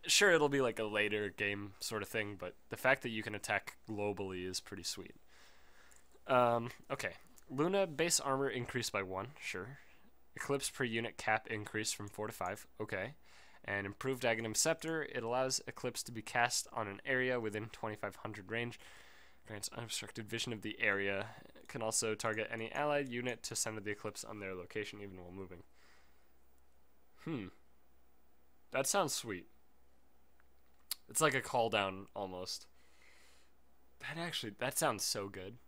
[SPEAKER 1] Sure, it'll be like a later game sort of thing, but the fact that you can attack globally is pretty sweet. Okay. Luna base armor increased by 1, sure. Eclipse per unit cap increased from 4 to 5, okay. And improved Aghanim Scepter, it allows Eclipse to be cast on an area within 2500 range. Grants unobstructed vision of the area. It can also target any allied unit to center the Eclipse on their location even while moving. That sounds sweet. It's like a call down almost. That sounds so good.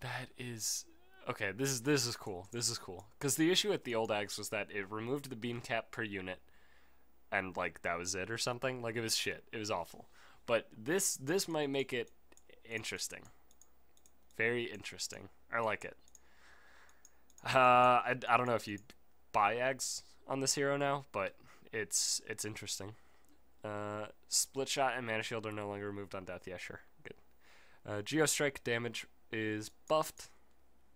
[SPEAKER 1] That is okay. This is cool. This is cool because the issue with the old Ags was that it removed the beam cap per unit, and like that was it or something. Like it was shit. It was awful. But this might make it interesting. Very interesting. I like it. I don't know if you buy Ags on this hero now, but it's interesting. Split shot and mana shield are no longer removed on death. Yeah, sure. Good. Geostrike damage is buffed.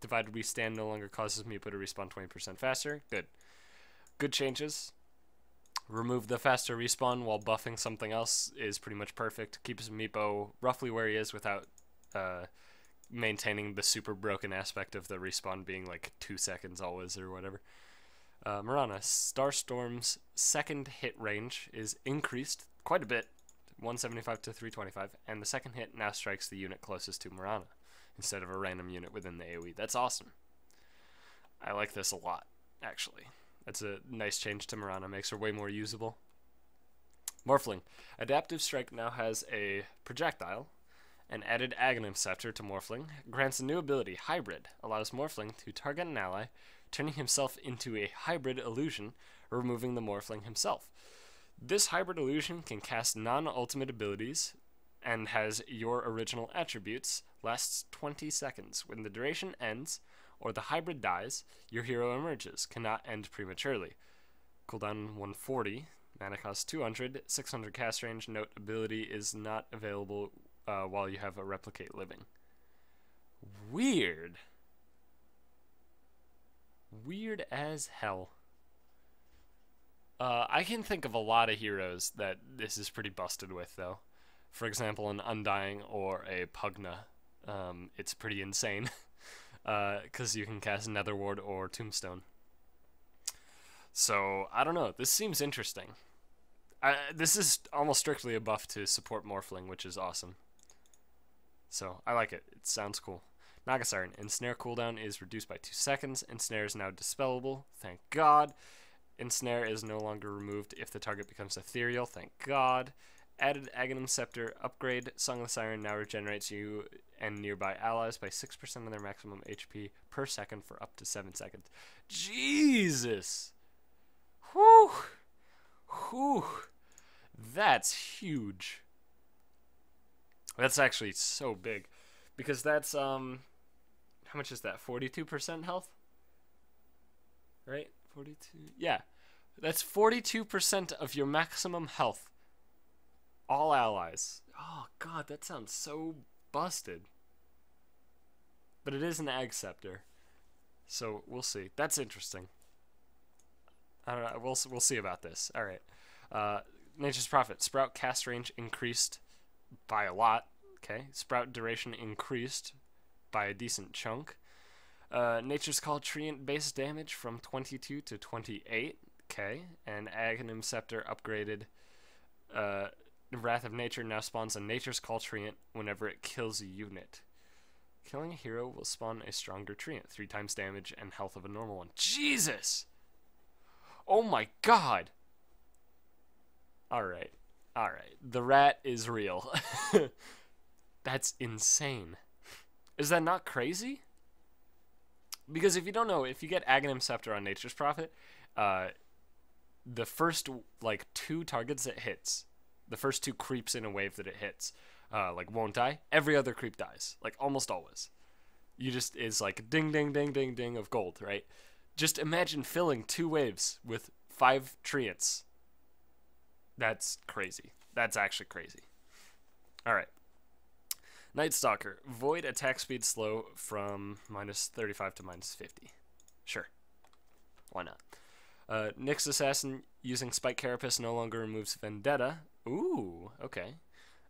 [SPEAKER 1] Divided we stand no longer causes Meepo to respawn 20% faster. Good. Good changes. Remove the faster respawn while buffing something else is pretty much perfect. Keeps Meepo roughly where he is without maintaining the super broken aspect of the respawn being like 2 seconds always or whatever. Mirana, Starstorm's second hit range is increased quite a bit, 175 to 325, and the second hit now strikes the unit closest to Mirana instead of a random unit within the AoE. That's awesome. I like this a lot, actually. That's a nice change to Mirana, makes her way more usable. Morphling. Adaptive Strike now has a projectile. An added Aghanim Scepter to Morphling grants a new ability, Hybrid, allows Morphling to target an ally, turning himself into a hybrid illusion, removing the Morphling himself. This hybrid illusion can cast non-ultimate abilities and has your original attributes, lasts 20 seconds. When the duration ends, or the hybrid dies, your hero emerges, cannot end prematurely. Cooldown 140, mana cost 200, 600 cast range, note ability is not available while you have a replicate living. Weird. Weird as hell. I can think of a lot of heroes that this is pretty busted with, though. For example, an Undying or a Pugna. It's pretty insane. Because you can cast Nether Ward or Tombstone. So, I don't know. This seems interesting. This is almost strictly a buff to support Morphling, which is awesome. So, I like it. It sounds cool. Naga Siren. Ensnare cooldown is reduced by 2 seconds. Ensnare is now dispellable. Thank God. Ensnare is no longer removed if the target becomes ethereal. Thank God. Added Aghanim Scepter upgrade. Song of the Siren now regenerates you and nearby allies by 6% of their maximum HP per second for up to 7 seconds. Jesus! Whew! Whew! That's huge. That's actually so big. Because that's, how much is that? 42% health? Right? 42? Yeah. That's 42% of your maximum health. All allies. Oh, God, that sounds so busted. But it is an Ag Scepter. So, we'll see. That's interesting. I don't know. We'll see about this. Alright. Nature's Prophet. Sprout cast range increased by a lot. Okay. Sprout duration increased by a decent chunk. Nature's Call Treant base damage from 22 to 28. Okay. And Aghanim Scepter upgraded. Wrath of Nature now spawns a Nature's Call Treant whenever it kills a unit. Killing a hero will spawn a stronger Treant, 3 times damage and health of a normal one. Jesus! Oh my god! Alright. Alright. The rat is real. That's insane. Is that not crazy? Because if you don't know, if you get Aghanim Scepter on Nature's Prophet, the first, like, 2 targets it hits, the first 2 creeps in a wave that it hits, like, won't die. Every other creep dies. Like, almost always. You just, it's like ding, ding, ding, ding, ding of gold, right? Just imagine filling 2 waves with 5 treants. That's crazy. That's actually crazy. Alright. Night Stalker. Void attack speed slow from -35 to -50. Sure. Why not? Nyx Assassin using Spike Carapace no longer removes Vendetta. Ooh, okay.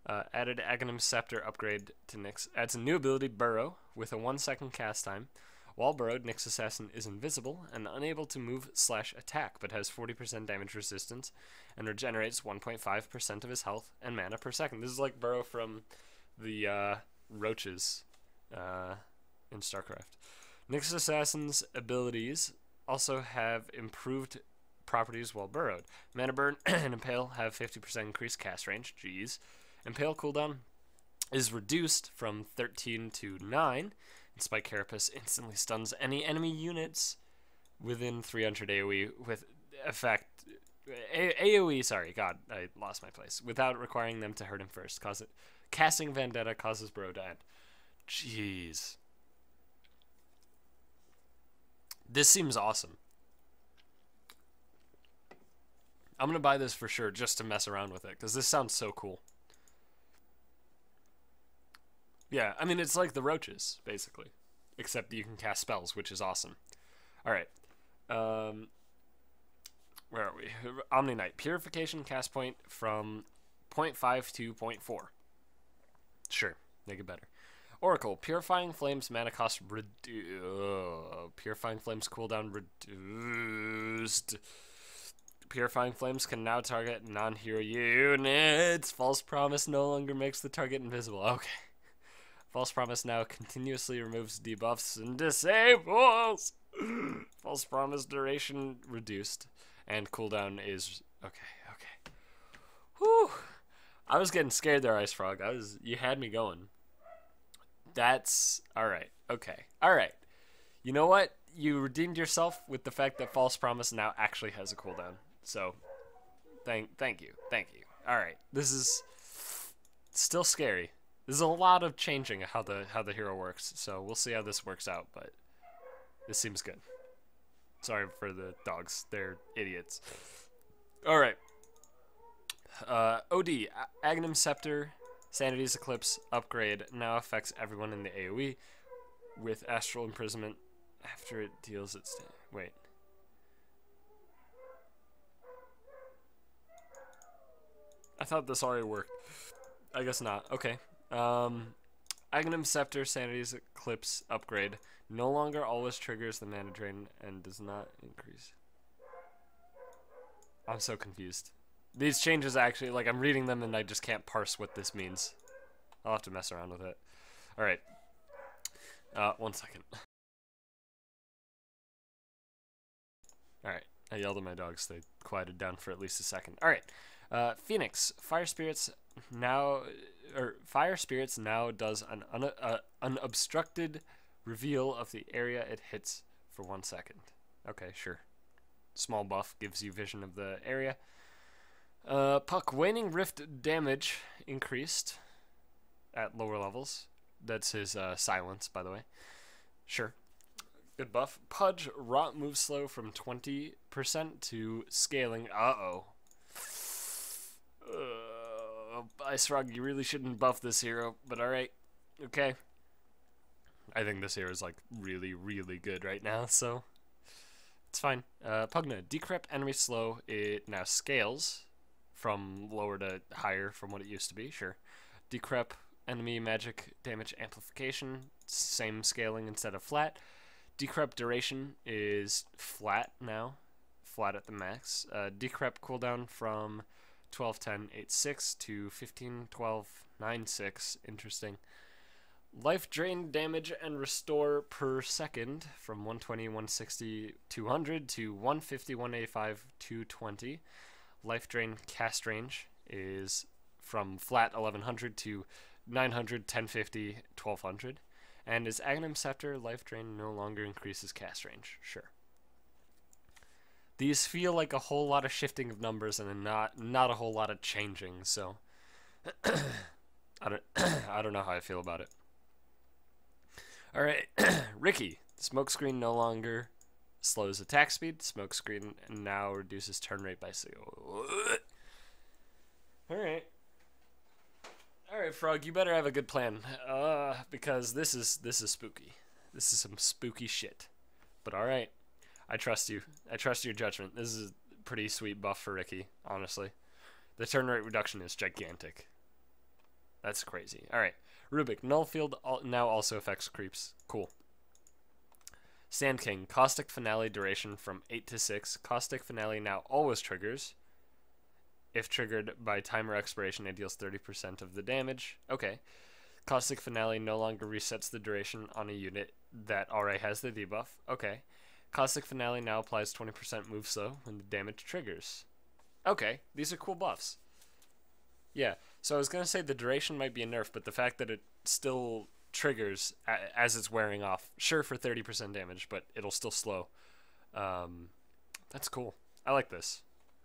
[SPEAKER 1] Added Aghanim Scepter upgrade to Nyx. Adds a new ability, Burrow, with a 1-second cast time. While burrowed, Nyx Assassin is invisible and unable to move/attack, but has 40% damage resistance and regenerates 1.5% of his health and mana per second. This is like Burrow from the roaches in StarCraft. Nyx Assassin's abilities also have improved properties while burrowed. Mana Burn and Impale have 50% increased cast range. Jeez. Impale cooldown is reduced from 13 to 9. And Spike Carapace instantly stuns any enemy units within 300 AoE with effect. AoE, sorry, God, I lost my place. Without requiring them to hurt him first. Casting Vendetta causes Burrow to end. Jeez. This seems awesome. I'm going to buy this for sure just to mess around with it, because this sounds so cool. Yeah, I mean, it's like the roaches, basically. Except you can cast spells, which is awesome. Alright. Where are we? Omni Knight. Purification cast point from 0.5 to 0.4. Sure, make it better. Oracle. Purifying Flames mana cost Purifying Flames cooldown reduced. Purifying Flames can now target non-hero units. False Promise no longer makes the target invisible. Okay. False Promise now continuously removes debuffs and disables. False Promise duration reduced. And cooldown is... Okay. Whew. I was getting scared there, Ice Frog. You had me going. That's... Alright. Okay. Alright. You know what? You redeemed yourself with the fact that False Promise now actually has a cooldown. So, thank you. Thank you. Alright. This is still scary. There's a lot of changing how the hero works, so we'll see how this works out, but this seems good. Sorry for the dogs. They're idiots. Alright. OD. Aghanim Scepter, Sanity's Eclipse upgrade now affects everyone in the AoE with Astral Imprisonment after it deals its... Wait. I thought this already worked. I guess not. Okay. Aghanim Scepter, Sanity's Eclipse upgrade no longer always triggers the mana drain and does not increase. I'm so confused. These changes actually, like, I'm reading them and I just can't parse what this means. I'll have to mess around with it. Alright. 1 second. Alright. I yelled at my dogs. They quieted down for at least a second. Alright. Phoenix. Fire Spirits now does an unobstructed reveal of the area it hits for 1 second. Okay, sure. Small buff gives you vision of the area. Puck. Waning Rift damage increased at lower levels. That's his silence, by the way. Sure. Good buff. Pudge. Rot moves slow from 20% to scaling. Ice Frog, you really shouldn't buff this hero, but alright. Okay. I think this hero is, like, really, really good right now, so it's fine. Pugna. Decrep enemy slow. It now scales from lower to higher from what it used to be, sure. Decrep enemy magic damage amplification, same scaling instead of flat. Decrep duration is flat now, flat at the max. Decrep cooldown from 12:10:86 to 15:12:96. Interesting. Life drain damage and restore per second from 120, 160, 200 to 150, 185, 220. Life drain cast range is from flat 1100 to 900, 1050, 1200. And is Aghanim Scepter life drain no longer increases cast range? Sure. These feel like a whole lot of shifting of numbers and not a whole lot of changing, so I don't know how I feel about it. All right, Ricky. Smokescreen no longer slows attack speed. Smokescreen now reduces turn rate by 6. All right. All right, Frog, you better have a good plan, because this is spooky. This is some spooky shit. But all right, I trust you. I trust your judgment. This is a pretty sweet buff for Ricky, honestly. The turn rate reduction is gigantic. That's crazy. All right, Rubik. Null field now also affects creeps. Cool. Sand King. Caustic Finale duration from 8 to 6. Caustic Finale now always triggers. If triggered by timer expiration, it deals 30% of the damage. Okay. Caustic Finale no longer resets the duration on a unit that already has the debuff. Okay. Caustic Finale now applies 20% move slow when the damage triggers. Okay, these are cool buffs. Yeah, so I was going to say the duration might be a nerf, but the fact that it still triggers as it's wearing off, sure for 30% damage, but it'll still slow. That's cool. I like this.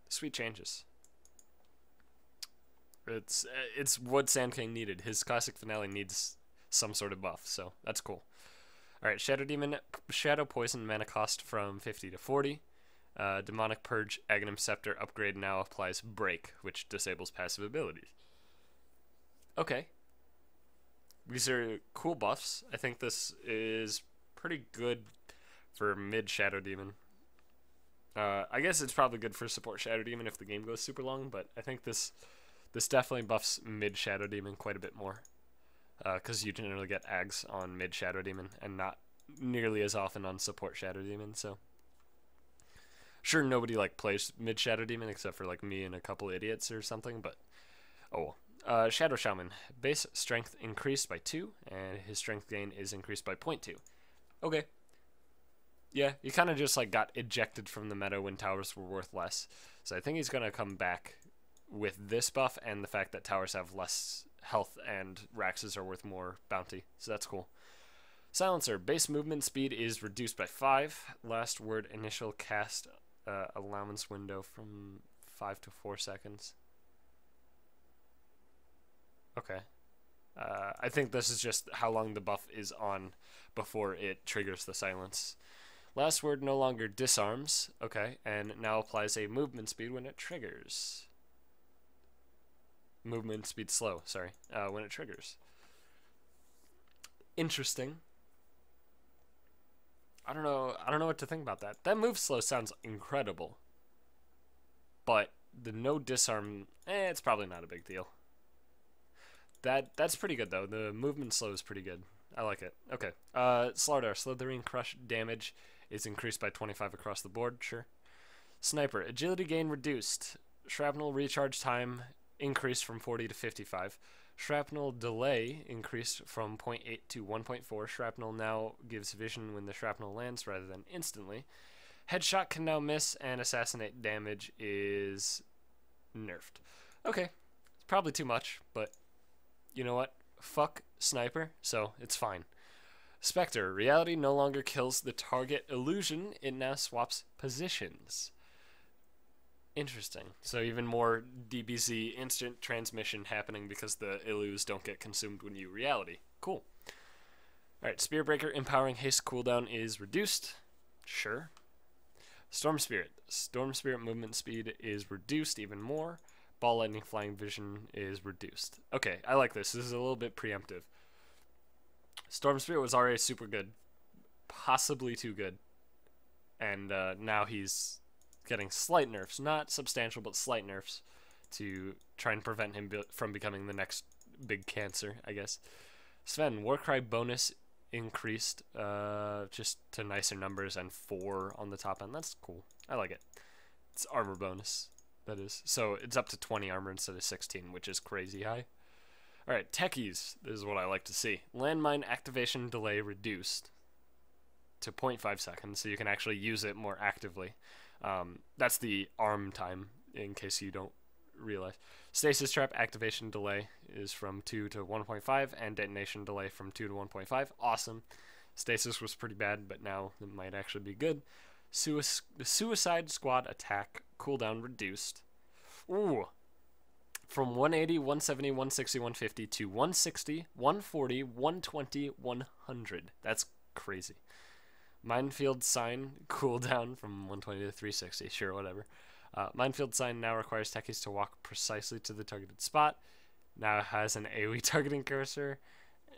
[SPEAKER 1] Sweet changes. It's what Sand King needed. His Classic Finale needs some sort of buff, so that's cool. Alright, Shadow Demon, Shadow Poison mana cost from 50 to 40. Demonic Purge, Aghanim Scepter upgrade now applies Break, which disables passive abilities. Okay. These are cool buffs. I think this is pretty good for mid Shadow Demon. I guess it's probably good for support Shadow Demon if the game goes super long, but I think this definitely buffs mid Shadow Demon quite a bit more. Because you generally get Ags on mid Shadow Demon and not nearly as often on support Shadow Demon, so. Sure, nobody plays mid Shadow Demon except for me and a couple idiots or something, but oh. Shadow Shaman. Base strength increased by 2, and his strength gain is increased by 0.2. Okay. Yeah, he kind of just got ejected from the meta when towers were worth less. So I think he's going to come back with this buff and the fact that towers have less health and Raxes are worth more bounty. So that's cool. Silencer. Base movement speed is reduced by 5. Last word initial cast allowance window from 5 to 4 seconds. Okay. I think this is just how long the buff is on before it triggers the silence. Last word no longer disarms. Okay, and now applies a movement speed when it triggers. Movement speed slow, sorry, when it triggers. Interesting. I don't know what to think about that. That move slow sounds incredible. But the no disarm, it's probably not a big deal. That's pretty good though. The movement slow is pretty good. I like it. Okay. Slardar, Slithering Crush damage is increased by 25 across the board, sure. Sniper, agility gain reduced. Shrapnel recharge time increased from 40 to 55. Shrapnel delay increased from 0.8 to 1.4. Shrapnel now gives vision when the shrapnel lands rather than instantly. Headshot can now miss, and assassinate damage is nerfed. Okay, it's probably too much, but you know what? Fuck Sniper, so it's fine. Spectre, reality no longer kills the target illusion, it now swaps positions. Interesting. So even more DBZ instant transmission happening because the illus don't get consumed when you reality. Cool. Alright, Spearbreaker empowering haste cooldown is reduced. Sure. Storm Spirit. Storm Spirit movement speed is reduced even more. Ball lightning flying vision is reduced. Okay, I like this. This is a little bit preemptive. Storm Spirit was already super good. Possibly too good. And now he's getting slight nerfs. Not substantial, but slight nerfs to try and prevent him from becoming the next big cancer, I guess. Sven, Warcry bonus increased just to nicer numbers and 4 on the top end. That's cool. I like it. It's armor bonus, that is. So it's up to 20 armor instead of 16, which is crazy high. Alright, techies. This is what I like to see. Landmine activation delay reduced to 0.5 seconds, so you can actually use it more actively. That's the arm time, in case you don't realize. Stasis trap activation delay is from 2 to 1.5, and detonation delay from 2 to 1.5. Awesome. Stasis was pretty bad, but now it might actually be good. The suicide squad attack cooldown reduced. Ooh. From 180, 170, 160, 150 to 160, 140, 120, 100. That's crazy. Minefield sign cooldown from 120 to 360. Sure, whatever. Minefield sign now requires techies to walk precisely to the targeted spot. Now it has an AoE targeting cursor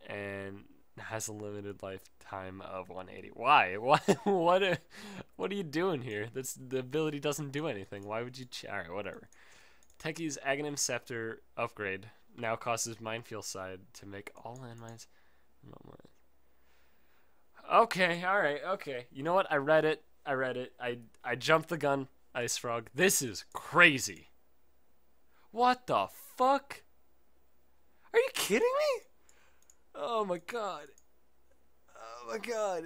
[SPEAKER 1] and has a limited lifetime of 180. Why? What are you doing here? The ability doesn't do anything. Why would you? Alright, whatever. Techie's Aghanim Scepter upgrade now causes Minefield side to make all landmines. Okay, alright, okay. You know what? I read it. I jumped the gun, Ice Frog. This is crazy. What the fuck? Are you kidding me? Oh my god. Oh my god.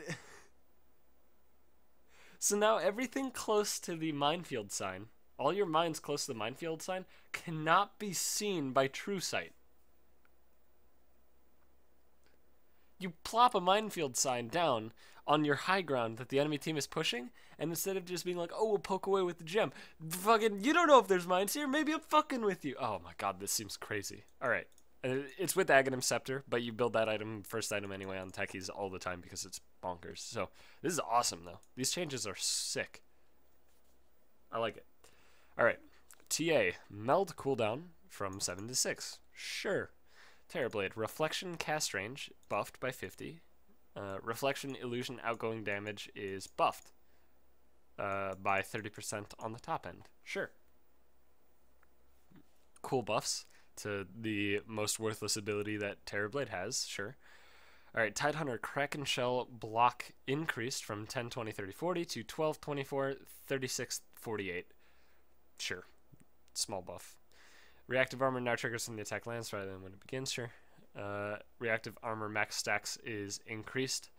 [SPEAKER 1] So now everything close to the minefield sign, all your mines close to the minefield sign, cannot be seen by true sight. You plop a minefield sign down on your high ground that the enemy team is pushing, and instead of just being like, oh, we'll poke away with the gem, fucking, you don't know if there's mines here, maybe I'm fucking with you. Oh my god, this seems crazy. Alright, it's with Aghanim Scepter, but you build that item, first item anyway, on techies all the time because it's bonkers. So, this is awesome, though. These changes are sick. I like it. Alright, TA, meld cooldown from 7 to 6. Sure. Terrorblade, reflection cast range buffed by 50. Reflection illusion outgoing damage is buffed by 30% on the top end. Sure. Cool buffs to the most worthless ability that Terrorblade has. Sure. Alright, Tidehunter Kraken Shell block increased from 10, 20, 30, 40 to 12, 24, 36, 48. Sure. Small buff. Reactive armor now triggers when the attack lands rather than when it begins. Sure. Reactive armor max stacks is increased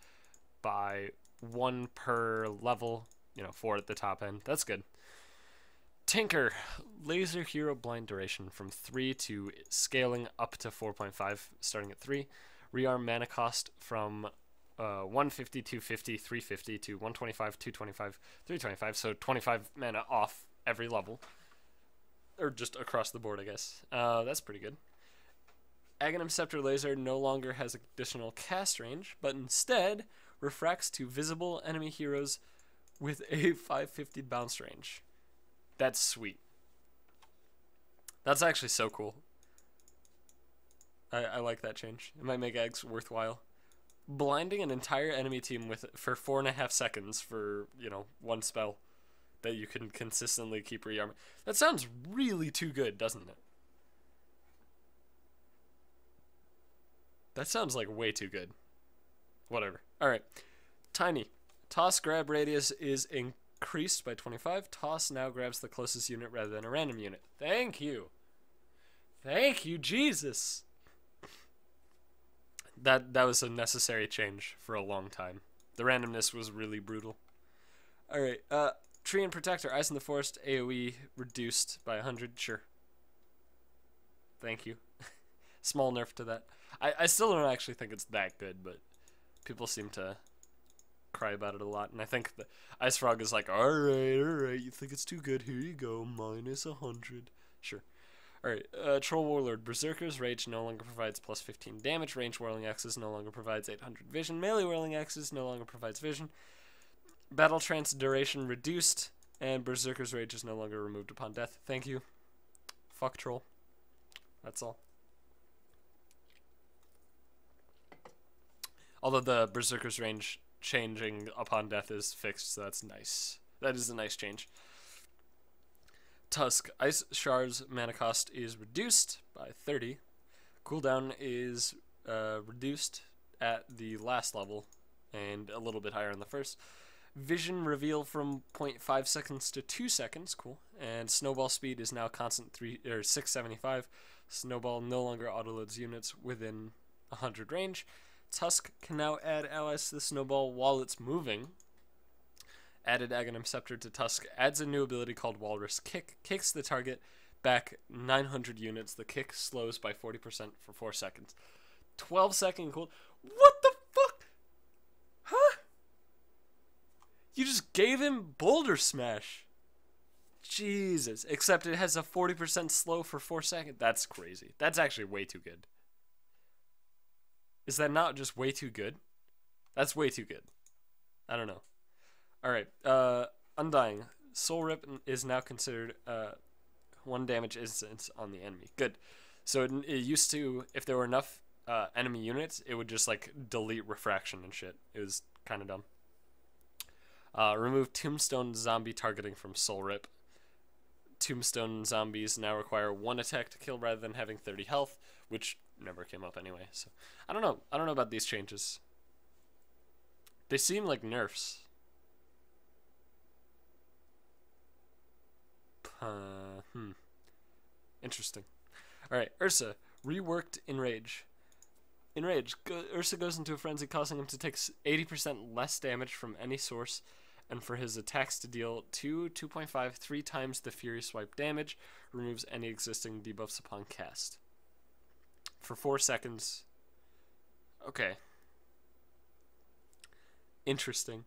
[SPEAKER 1] by 1 per level. 4 at the top end. That's good. Tinker. Laser hero blind duration from 3 to scaling up to 4.5, starting at 3. Rearm mana cost from 150, 250, 350 to 125, 225, 325. So 25 mana off every level. Or just across the board, I guess. That's pretty good. Aghanim Scepter Laser no longer has additional cast range, but instead refracts to visible enemy heroes with a 550 bounce range. That's sweet. That's actually so cool. I like that change. It might make Eggs worthwhile. Blinding an entire enemy team for 4.5 seconds for, one spell that you can consistently keep rearming. That sounds really too good, doesn't it? That sounds like way too good. Whatever. Alright. Tiny. Toss grab radius is increased by 25. Toss now grabs the closest unit rather than a random unit. Thank you. Thank you, Jesus. That was a necessary change for a long time. The randomness was really brutal. Alright, Tree and Protector, Ice in the Forest, AoE reduced by 100, sure. Thank you. Small nerf to that. I still don't actually think it's that good, but people seem to cry about it a lot, and I think the Ice Frog is like, alright, you think it's too good, here you go, minus 100. Sure. Alright, Troll Warlord, Berserker's Rage no longer provides plus 15 damage, Range Whirling Axes no longer provides 800 vision, Melee Whirling Axes no longer provides vision, Battle Trance duration reduced, and Berserker's Rage is no longer removed upon death. Thank you. Fuck Troll. That's all. Although the Berserker's range changing upon death is fixed, so that's nice. That is a nice change. Tusk. Ice Shard's mana cost is reduced by 30. Cooldown is reduced at the last level, and a little bit higher on the first. Vision reveal from 0.5 seconds to 2 seconds, cool. And snowball speed is now constant 675. Snowball no longer autoloads units within 100 range. Tusk can now add allies to the snowball while it's moving. Added Aghanim Scepter to Tusk adds a new ability called Walrus Kick. Kicks the target back 900 units. The kick slows by 40% for 4 seconds. 12-second cooldown. What the fuck? Huh? You just gave him Boulder Smash. Jesus. Except it has a 40% slow for 4 seconds. That's crazy. That's actually way too good. Is that not just way too good? That's way too good. I don't know. Alright. Undying. Soul Rip is now considered 1 damage instance on the enemy. Good. So it used to, if there were enough enemy units, it would just like delete refraction and shit. It was kind of dumb. Remove Tombstone zombie targeting from Soul Rip. Tombstone zombies now require 1 attack to kill rather than having 30 health, which never came up anyway. So I don't know. I don't know about these changes. They seem like nerfs. Interesting. Alright, Ursa. Reworked Enrage. Enrage. Ursa goes into a frenzy, causing him to take 80% less damage from any source, and for his attacks to deal 2.5, 3 times the Fury Swipe damage. Removes any existing debuffs upon cast. For 4 seconds. Okay. Interesting.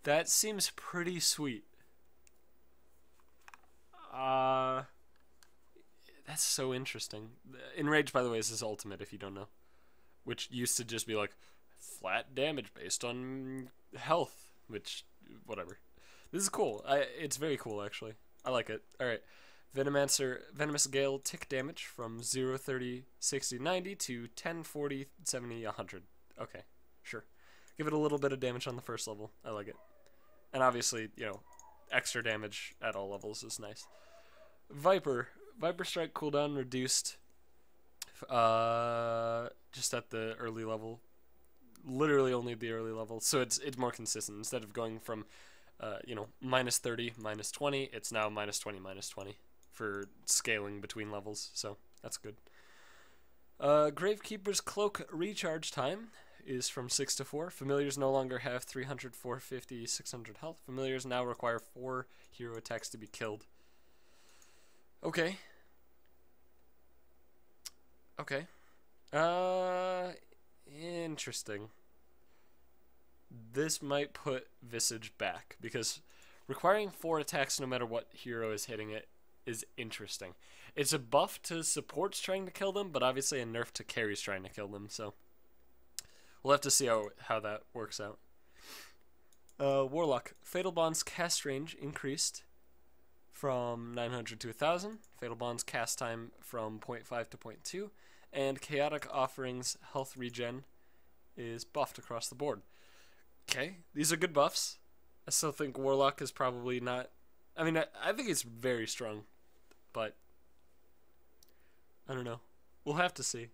[SPEAKER 1] That seems pretty sweet. That's so interesting. Enrage, by the way, is his ultimate, if you don't know. Which used to just be like, flat damage based on health. Which, whatever. This is cool. It's very cool, actually. I like it. Alright. Venomous Gale, tick damage from 0, 30, 60, 90 to 10, 40, 70, 100. Okay, sure. Give it a little bit of damage on the first level. I like it. And obviously, you know, extra damage at all levels is nice. Viper Strike cooldown reduced just at the early level. Literally only the early level. So it's more consistent. Instead of going from you know, minus 30, minus 20, it's now minus 20, minus 20 for scaling between levels. So that's good. Gravekeeper's Cloak recharge time is from 6 to 4. Familiars no longer have 300, 450, 600 health. Familiars now require 4 hero attacks to be killed. Okay. Okay. Interesting. This might put Visage back, because requiring 4 attacks no matter what hero is hitting it is interesting. It's a buff to supports trying to kill them, but obviously a nerf to carries trying to kill them, so we'll have to see how that works out. Warlock. Fatal Bond's cast range increased from 900 to 1000. Fatal Bond's cast time from 0.5 to 0.2. And Chaotic Offering's health regen is buffed across the board. Okay, these are good buffs. I still think Warlock is probably not... I mean, I think it's very strong, but I don't know. We'll have to see.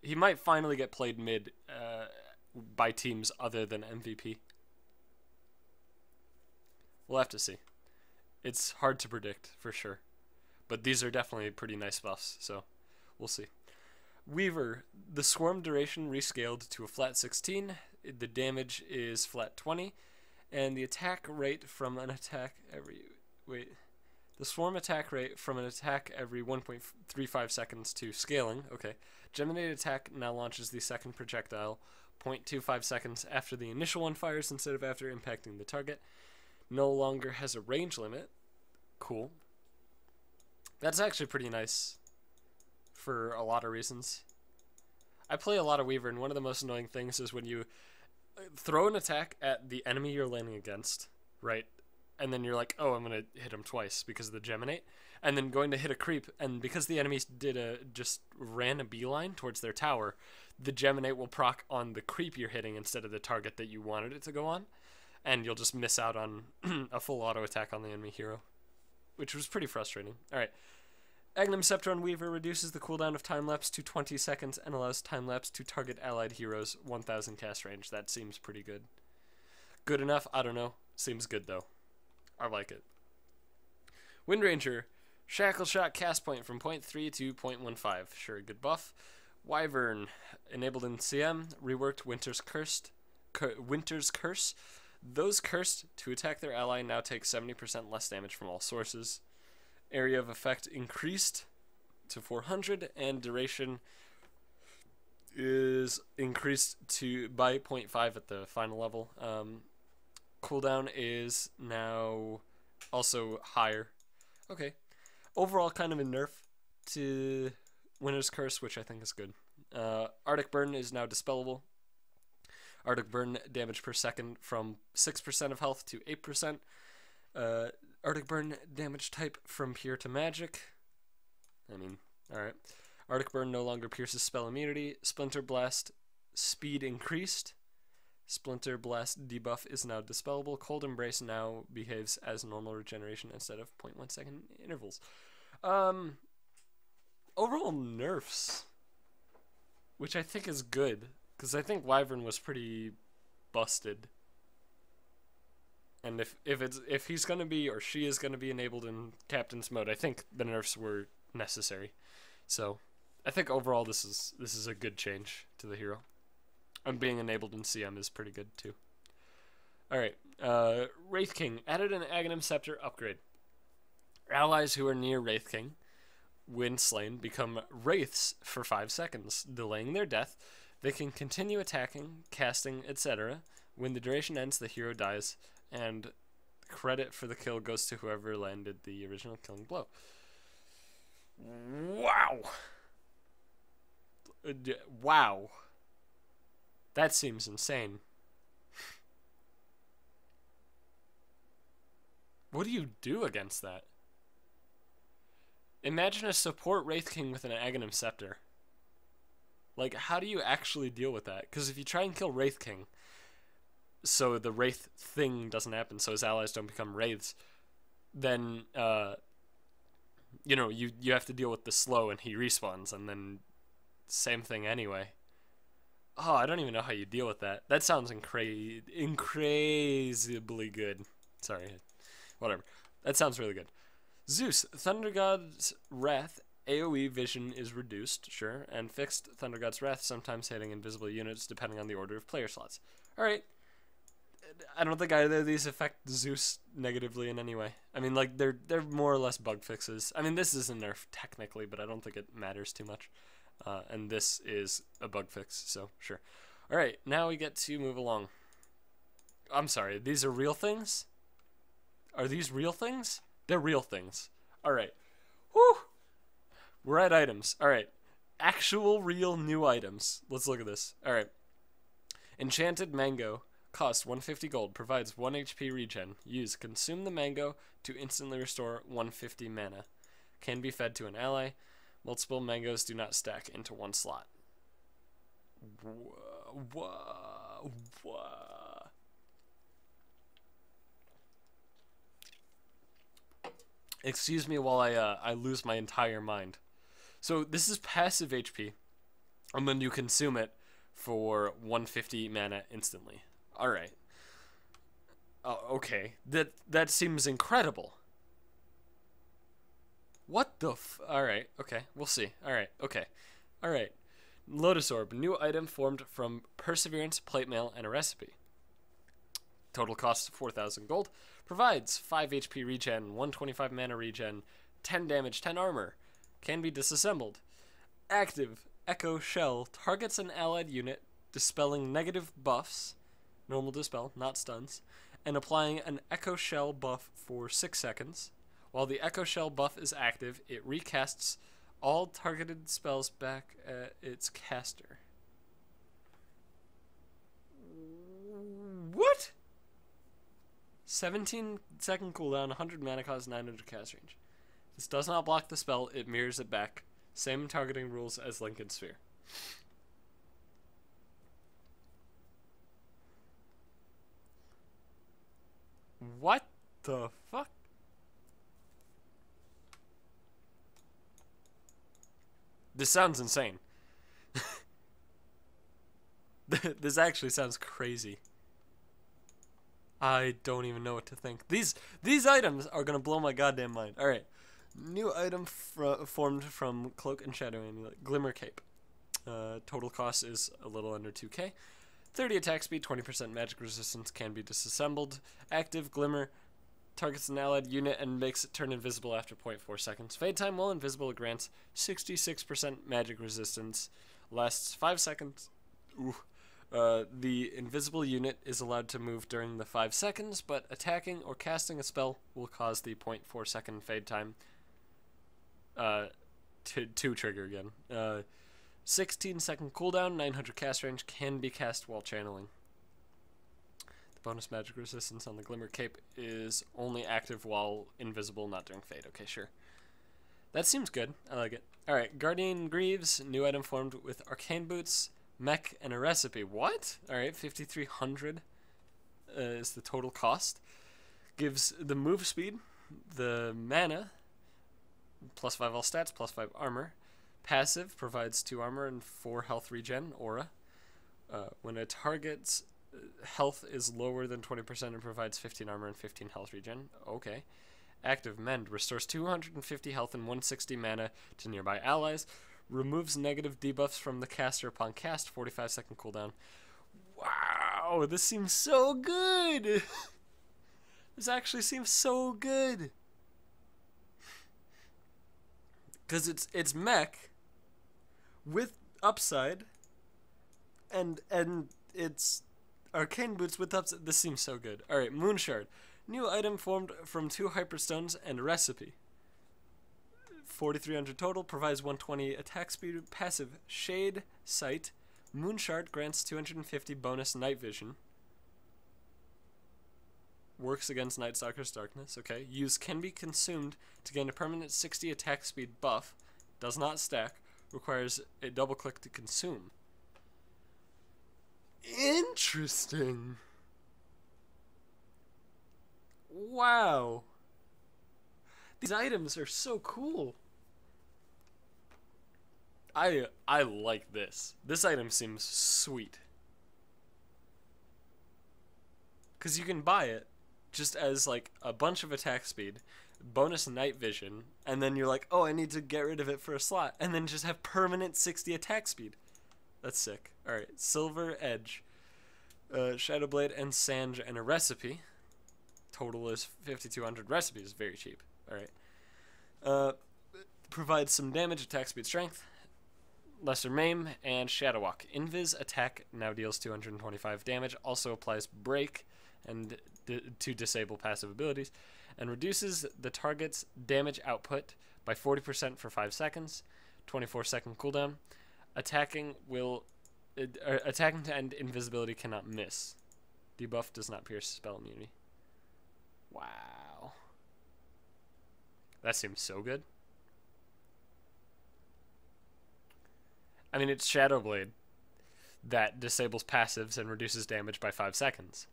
[SPEAKER 1] He might finally get played mid by teams other than MVP. We'll have to see. It's hard to predict, for sure. But these are definitely pretty nice buffs, so we'll see. Weaver. The swarm duration rescaled to a flat 16. The damage is flat 20. And the attack rate from an attack every... Wait. The swarm attack rate from an attack every 1.35 seconds to scaling. Okay. Geminate attack now launches the second projectile 0.25 seconds after the initial one fires instead of after impacting the target. No longer has a range limit. Cool. That's actually pretty nice for a lot of reasons. I play a lot of Weaver, and one of the most annoying things is when you throw an attack at the enemy you're landing against, right? And then you're like, oh, I'm going to hit him twice because of the Geminate. And then going to hit a creep, and because the enemy just ran a beeline towards their tower, the Geminate will proc on the creep you're hitting instead of the target that you wanted it to go on. And you'll just miss out on a full auto attack on the enemy hero, which was pretty frustrating. Alright. Aghanim Scepter on Weaver reduces the cooldown of time-lapse to 20 seconds and allows time-lapse to target allied heroes 1000 cast range. That seems pretty good. Good enough? I don't know. Seems good, though. I like it. Windranger. Shackle Shot cast point from 0.3 to 0.15. Sure, good buff. Wyvern. Enabled in CM. Reworked Winter's Curse. Those cursed to attack their ally now take 70% less damage from all sources. Area of effect increased to 400, and duration is increased by 0.5 at the final level. Cooldown is now also higher. Okay. Overall, kind of a nerf to Winter's Curse, which I think is good. Arctic Burn is now dispellable. Arctic Burn damage per second from 6% of health to 8%. Arctic Burn damage type from pure to magic. I mean, alright. Arctic Burn no longer pierces spell immunity. Splinter Blast speed increased. Splinter Blast debuff is now dispellable. Cold Embrace now behaves as normal regeneration instead of 0.1 second intervals. Overall nerfs, which I think is good, because I think Wyvern was pretty busted. And if he's gonna be, or she is gonna be enabled in Captain's mode, I think the nerfs were necessary. So I think overall this is a good change to the hero. And being enabled in CM is pretty good too. Alright, Wraith King added an Aghanim Scepter upgrade. Allies who are near Wraith King, when slain, become wraiths for 5 seconds, delaying their death. They can continue attacking, casting, etc. When the duration ends, the hero dies, and credit for the kill goes to whoever landed the original killing blow. Wow! Wow. That seems insane. What do you do against that? Imagine a support Wraith King with an Aghanim Scepter. Like, how do you actually deal with that? Because if you try and kill Wraith King, so the Wraith thing doesn't happen, so his allies don't become Wraiths, then, you know, you have to deal with the slow and he respawns, and then same thing anyway. Oh, I don't even know how you deal with that. That sounds incrazibly good. Sorry. Whatever. That sounds really good. Zeus, Thunder God's Wrath, AoE vision is reduced, sure, and fixed Thunder God's Wrath, sometimes hitting invisible units depending on the order of player slots. Alright. I don't think either of these affect Zeus negatively in any way. I mean, like, they're more or less bug fixes. I mean, this is a nerf technically, but I don't think it matters too much. And this is a bug fix, so sure. Alright, now we get to move along. I'm sorry, these are real things? Are these real things? They're real things. Alright. Whew! We're at items. Alright. Actual real new items. Let's look at this. Alright. Enchanted Mango. Cost 150 gold. Provides 1 HP regen. Use Consume the Mango to instantly restore 150 mana. Can be fed to an ally. Multiple mangoes do not stack into one slot. Whoa. Excuse me while I lose my entire mind. So this is passive HP, and then you consume it for 150 mana instantly. All right. Okay. That seems incredible. What the Alright, okay, we'll see. Alright, okay. Alright. Lotus Orb, new item formed from Perseverance, Plate Mail, and a recipe. Total cost 4,000 gold. Provides 5 HP regen, 125 mana regen, 10 damage, 10 armor. Can be disassembled. Active, Echo Shell, targets an allied unit, dispelling negative buffs, normal dispel, not stuns, and applying an Echo Shell buff for 6 seconds. While the Echo Shell buff is active, it recasts all targeted spells back at its caster. What? 17-second cooldown, 100 mana cost, 900 cast range. This does not block the spell, it mirrors it back. Same targeting rules as Lincoln Sphere. What the fuck? This sounds insane. This actually sounds crazy. I don't even know what to think. These items are gonna blow my goddamn mind. All right, new item formed from Cloak and Shadow Amulet, Glimmer Cape. Total cost is a little under 2k. 30 attack speed, 20% magic resistance, can be disassembled. Active Glimmer targets an allied unit and makes it turn invisible after 0.4 seconds. Fade time while invisible grants 66% magic resistance. Lasts 5 seconds. Ooh. The invisible unit is allowed to move during the 5 seconds, but attacking or casting a spell will cause the 0.4 second fade time to trigger again. 16 second cooldown, 900 cast range, can be cast while channeling. The bonus magic resistance on the Glimmer Cape is only active while invisible, not during fade. Okay, sure. That seems good. I like it. Alright, Guardian Greaves, new item formed with Arcane Boots, Mech, and a recipe. What? Alright, 5,300 is the total cost. Gives the move speed, the mana, +5 all stats, +5 armor. Passive provides 2 armor and 4 health regen, aura. When a target's health is lower than 20%, it provides 15 armor and 15 health regen. Okay. Active Mend restores 250 health and 160 mana to nearby allies. Removes negative debuffs from the caster upon cast, 45 second cooldown. Wow, this seems so good. This actually seems so good. Because it's mech with upside and it's Arcane Boots with upside. This seems so good. Alright, Moonshard. New item formed from 2 Hyperstones and a recipe. 4,300 total, provides 120 attack speed, passive Shade Sight. Moonshard grants 250 bonus night vision. Works against Night Stalker's darkness. Okay. Use can be consumed to gain a permanent 60 attack speed buff. Does not stack. Requires a double click to consume. Interesting. Wow. These items are so cool. I like this. This item seems sweet. Because you can buy it just as like a bunch of attack speed, bonus night vision, and then you're like, oh, I need to get rid of it for a slot, and then just have permanent 60 attack speed. That's sick. Alright, Silver Edge. Shadowblade and Sange and a recipe. Total is 5,200. Recipe is very cheap. Alright. Provides some damage, attack speed, strength. Lesser Maim, and Shadow Walk. Invis attack now deals 225 damage. Also applies Break and to disable passive abilities. And reduces the target's damage output by 40% for 5 seconds. 24 second cooldown. Attacking to end invisibility cannot miss. Debuff does not pierce spell immunity. Wow. That seems so good. I mean, it's Shadowblade that disables passives and reduces damage by 5 seconds.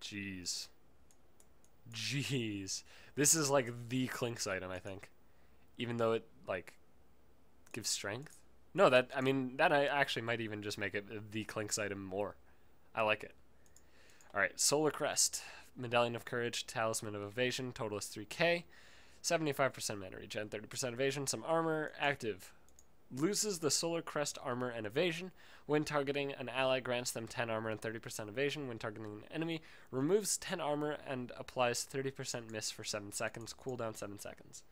[SPEAKER 1] Jeez. This is like the Clinks item, I think. Even though it, like, gives strength. No, that I actually might even just make it the Clinks item more. I like it. Alright, Solar Crest. Medallion of Courage, Talisman of Evasion, total is 3k. 75% mana regen, 30% evasion, some armor, active. Loses the Solar Crest armor and evasion. When targeting an ally, grants them 10 armor and 30% evasion. When targeting an enemy, removes 10 armor and applies 30% miss for 7 seconds. Cooldown 7 seconds.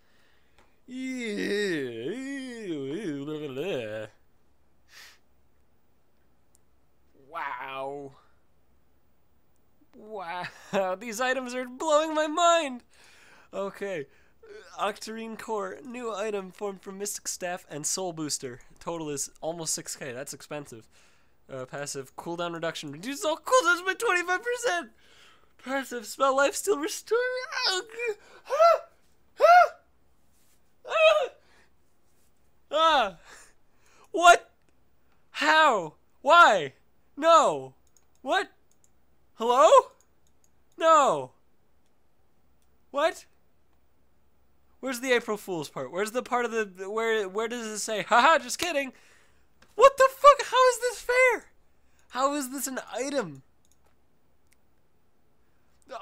[SPEAKER 1] Wow. Wow. These items are blowing my mind. Okay. Octarine Core, new item formed from Mystic Staff and Soul Booster. Total is almost 6k. That's expensive. Passive cooldown reduction reduces all cooldowns by 25%. Passive spell lifesteal restore. What? How? Why? No. What? Hello? No. What? Where's the April Fool's part? Where's the part of the where does it say, haha, just kidding? What the fuck? How is this fair? How is this an item?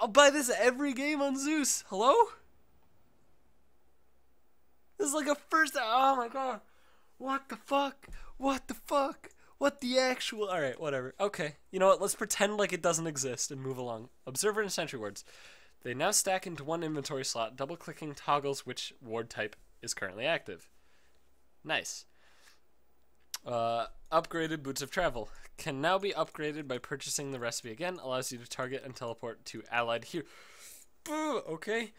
[SPEAKER 1] I'll buy this every game on Zeus. Hello? This is like a first. Oh my god. What the fuck? What the fuck? What the actual? Alright, whatever. Okay. You know what? Let's pretend like it doesn't exist and move along. Observer and sentry wards. They now stack into one inventory slot. Double-clicking toggles which ward type is currently active. Nice. Upgraded Boots of Travel. Can now be upgraded by purchasing the recipe again. Allows you to target and teleport to allied heroes. Okay.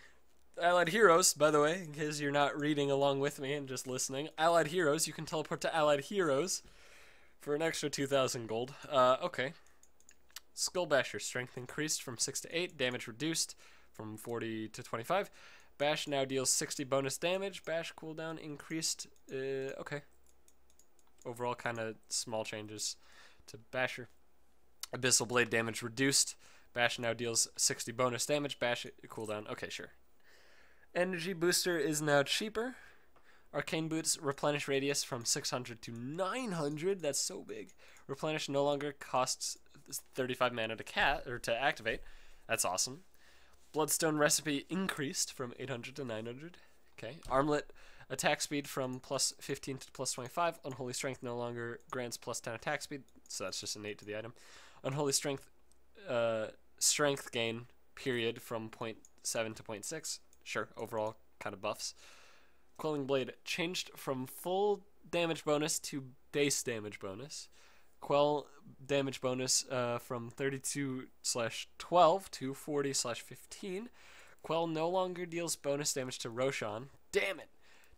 [SPEAKER 1] Allied heroes, by the way, in case you're not reading along with me and just listening. Allied heroes, you can teleport to allied heroes for an extra 2,000 gold. Okay. Skull Basher, strength increased from 6 to 8, damage reduced from 40 to 25. Bash now deals 60 bonus damage. Bash cooldown increased. Okay. Overall, kind of small changes to Basher. Abyssal Blade damage reduced. Bash now deals 60 bonus damage. Bash cooldown. Okay, sure. Energy Booster is now cheaper. Arcane Boots replenish radius from 600 to 900. That's so big. Replenish no longer costs 35 mana to activate. That's awesome. Bloodstone recipe increased from 800 to 900. Okay. Armlet attack speed from plus 15 to plus 25. Unholy Strength no longer grants plus 10 attack speed, so that's just innate to the item. Unholy Strength strength gain period from 0.7 to 0.6. Sure, overall kind of buffs. Quelling Blade changed from full damage bonus to base damage bonus. Quell damage bonus from 32/12 to 40/15. Quell no longer deals bonus damage to Roshan. Damn it!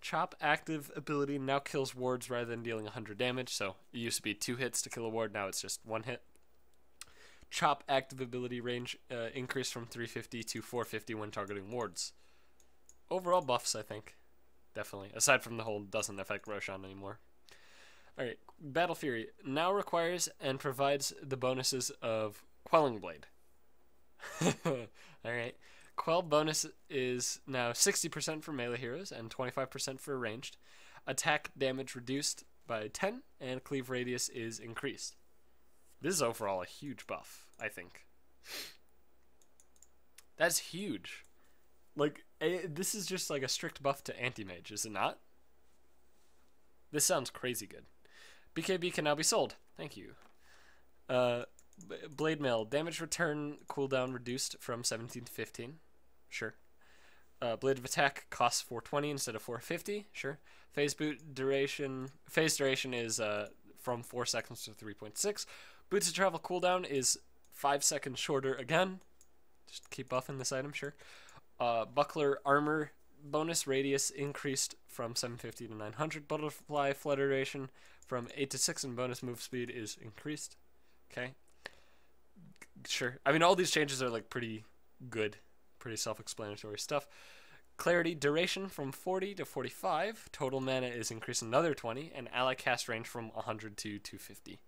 [SPEAKER 1] Chop active ability now kills wards rather than dealing 100 damage. So it used to be 2 hits to kill a ward, now it's just 1 hit. Chop active ability range increased from 350 to 450 when targeting wards. Overall buffs, I think. Definitely. Aside from the whole doesn't affect Roshan anymore. Alright, Battle Fury now requires and provides the bonuses of Quelling Blade. Alright. Quell bonus is now 60% for melee heroes and 25% for ranged. Attack damage reduced by 10 and cleave radius is increased. This is overall a huge buff, I think. That's huge. Like, this is just like a strict buff to anti-mage, is it not? This sounds crazy good. BKB can now be sold. Thank you. Blade Mail. Damage return cooldown reduced from 17 to 15. Sure. Blade of Attack costs 420 instead of 450. Sure. Phase duration is from 4 seconds to 3.6. Boots of Travel cooldown is 5 seconds shorter again. Just keep buffing this item, sure. Buckler armor bonus radius increased from 750 to 900. Butterfly flutter duration from 8 to 6, and bonus move speed is increased. Okay. Sure. I mean, all these changes are like pretty good, pretty self-explanatory stuff. Clarity duration from 40 to 45. Total mana is increased another 20, and ally cast range from 100 to 250.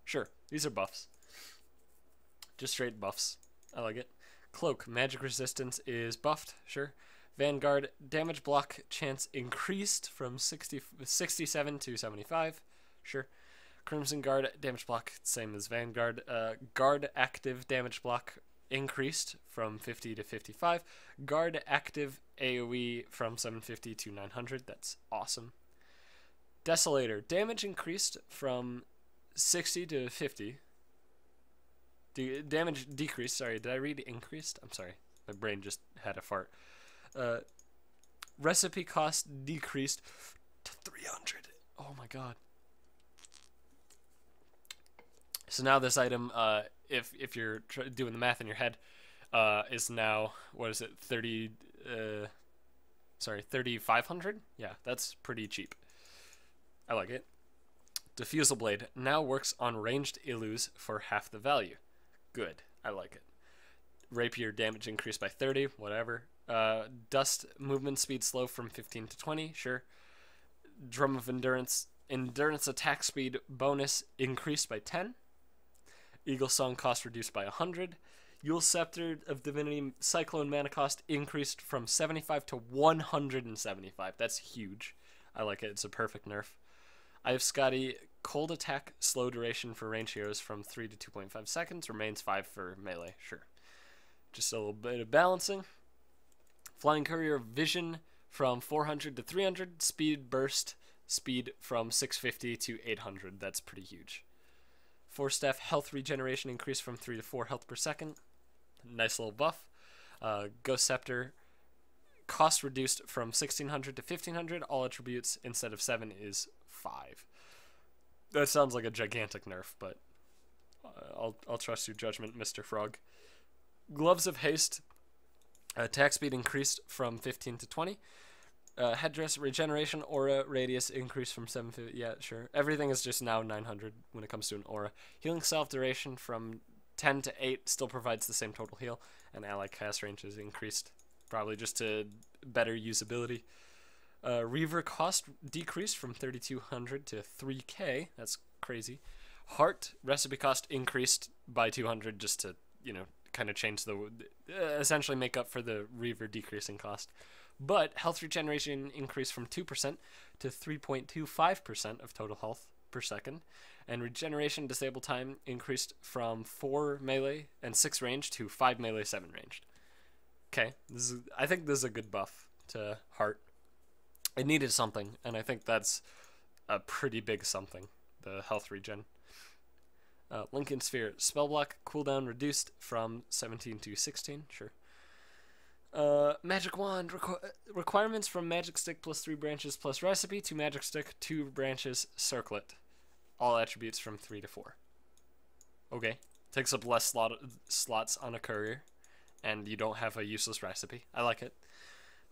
[SPEAKER 1] Sure, these are buffs. Just straight buffs. I like it. Cloak, magic resistance is buffed, sure. Vanguard, damage block chance increased from 67 to 75, sure. Crimson Guard, damage block, same as Vanguard. Guard active damage block increased from 50 to 55. Guard active AoE from 750 to 900, that's awesome. Desolator, damage increased from 60 to 50. Damage decreased. Sorry, did I read increased? I'm sorry. My brain just had a fart. Recipe cost decreased to 300. Oh my god. So now this item, if you're doing the math in your head, is now, what is it, 3,500? Yeah, that's pretty cheap. I like it. Diffusal Blade now works on ranged illus for half the value. Good. I like it. Rapier damage increased by 30. Whatever. Dust movement speed slow from 15 to 20. Sure. Drum of Endurance. Endurance attack speed bonus increased by 10. Eagle Song cost reduced by 100. Yule Scepter of Divinity Cyclone mana cost increased from 75 to 175. That's huge. I like it. It's a perfect nerf. I have Scotty. Cold attack slow duration for range heroes from 3 to 2.5 seconds. Remains 5 for melee. Sure. Just a little bit of balancing. Flying Courier Vision from 400 to 300. Speed Burst speed from 650 to 800. That's pretty huge. Force Staff health regeneration increased from 3 to 4 health per second. Nice little buff. Ghost Scepter cost reduced from 1600 to 1500. All attributes instead of 7 is 5. That sounds like a gigantic nerf, but I'll trust your judgment, Mr. Frog. Gloves of Haste attack speed increased from 15 to 20. Headdress regeneration aura radius increased from 750. Yeah, sure. Everything is just now 900 when it comes to an aura. Healing self duration from 10 to 8 still provides the same total heal, and ally cast range is increased, probably just to better usability. Reaver cost decreased from 3200 to 3k. That's crazy. Heart recipe cost increased by 200 just to, kind of change the, essentially make up for the Reaver decreasing cost. But health regeneration increased from 2% to 3.25% of total health per second. And regeneration disable time increased from 4 melee and 6 range to 5 melee, 7 ranged. Okay, I think this is a good buff to Heart. It needed something, and I think that's a pretty big something, the health regen. Lincoln Sphere, spell block cooldown reduced from 17 to 16, sure. Magic Wand, requirements from Magic Stick plus 3 branches plus recipe to Magic Stick 2 branches circlet. All attributes from 3 to 4. Okay, takes up less slots on a courier, and you don't have a useless recipe. I like it.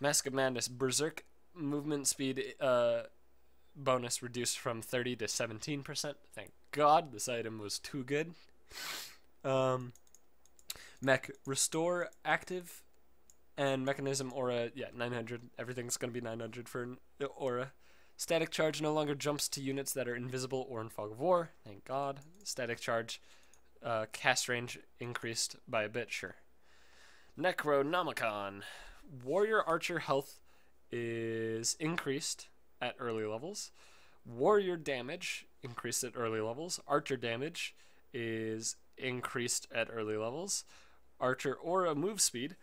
[SPEAKER 1] Mask of Madness, Berserk, movement speed bonus reduced from 30 to 17%. Thank God, this item was too good. Mech Restore active and Mechanism Aura, yeah, 900. Everything's going to be 900 for an Aura. Static Charge no longer jumps to units that are invisible or in Fog of War. Thank God. Static Charge cast range increased by a bit, sure. Necronomicon. Warrior Archer health is increased at early levels. Warrior damage increased at early levels. Archer damage is increased at early levels. Archer aura move speed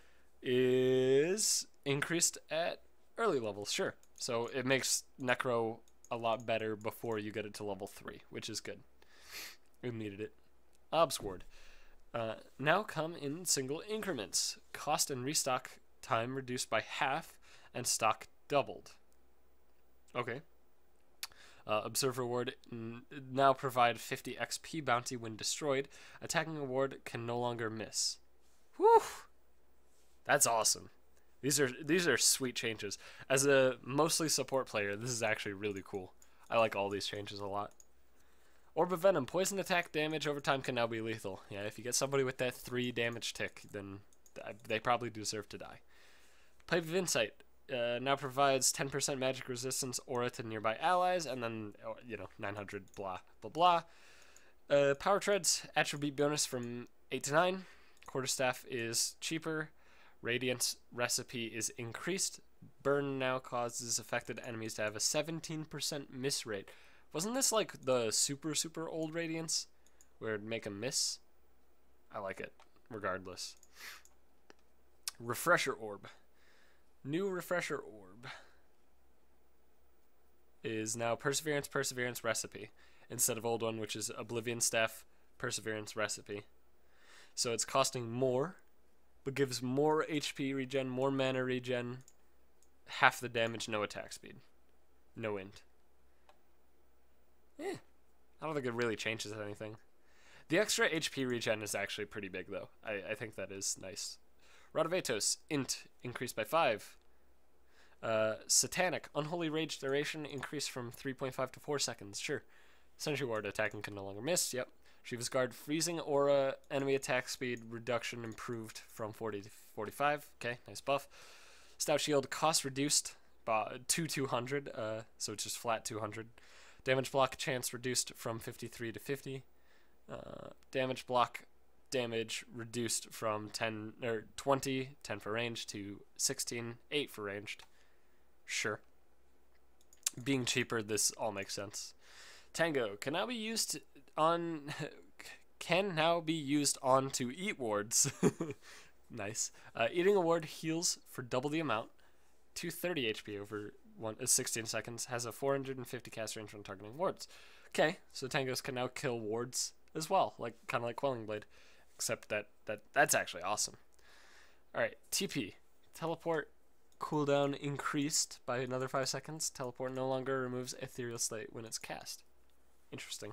[SPEAKER 1] is increased at early levels, sure. So it makes Necro a lot better before you get it to level 3, which is good. We needed it. Obsword. Now come in single increments. Cost and restock time reduced by half, and stock doubled. Okay. Observer Award now provide 50 XP bounty when destroyed. Attacking award can no longer miss. Whew! That's awesome. These are sweet changes. As a mostly support player, this is actually really cool. I like all these changes a lot. Orb of Venom. Poison attack damage over time can now be lethal. Yeah, if you get somebody with that 3 damage tick, then they probably deserve to die. Pipe of Insight. Now provides 10% magic resistance aura to nearby allies, and then, 900 blah, blah, blah. Power Treads. Attribute bonus from 8 to 9. Quarterstaff is cheaper. Radiance recipe is increased. Burn now causes affected enemies to have a 17% miss rate. Wasn't this like the super, super old Radiance, where it'd make a miss? I like it, regardless. Refresher Orb. New Refresher Orb is now Perseverance Recipe, instead of old one, which is Oblivion Staff, Perseverance Recipe. So it's costing more, but gives more HP regen, more mana regen, half the damage, no attack speed. No int. I don't think it really changes anything. The extra HP regen is actually pretty big, though. I think that is nice. Rod of Atos, int, increased by 5. Satanic, Unholy Rage duration increased from 3.5 to 4 seconds, sure. Sentry Ward, attacking can no longer miss, yep. Shiva's Guard, freezing aura, enemy attack speed reduction improved from 40 to 45, okay, nice buff. Stout Shield, cost reduced to 200, so it's just flat 200. Damage block chance reduced from 53 to 50. Damage block damage reduced from 10 or 20, 10 for range, to 16, 8 for ranged. Sure. Being cheaper, this all makes sense. Tango can now be used on to eat wards. Nice. Eating a ward heals for double the amount, 230 HP over 16 seconds, has a 450 cast range when targeting wards. Okay, so Tangos can now kill wards as well, kind of like Quelling Blade, except that's actually awesome. All right, TP, teleport cooldown increased by another 5 seconds. Teleport no longer removes ethereal state when it's cast. Interesting.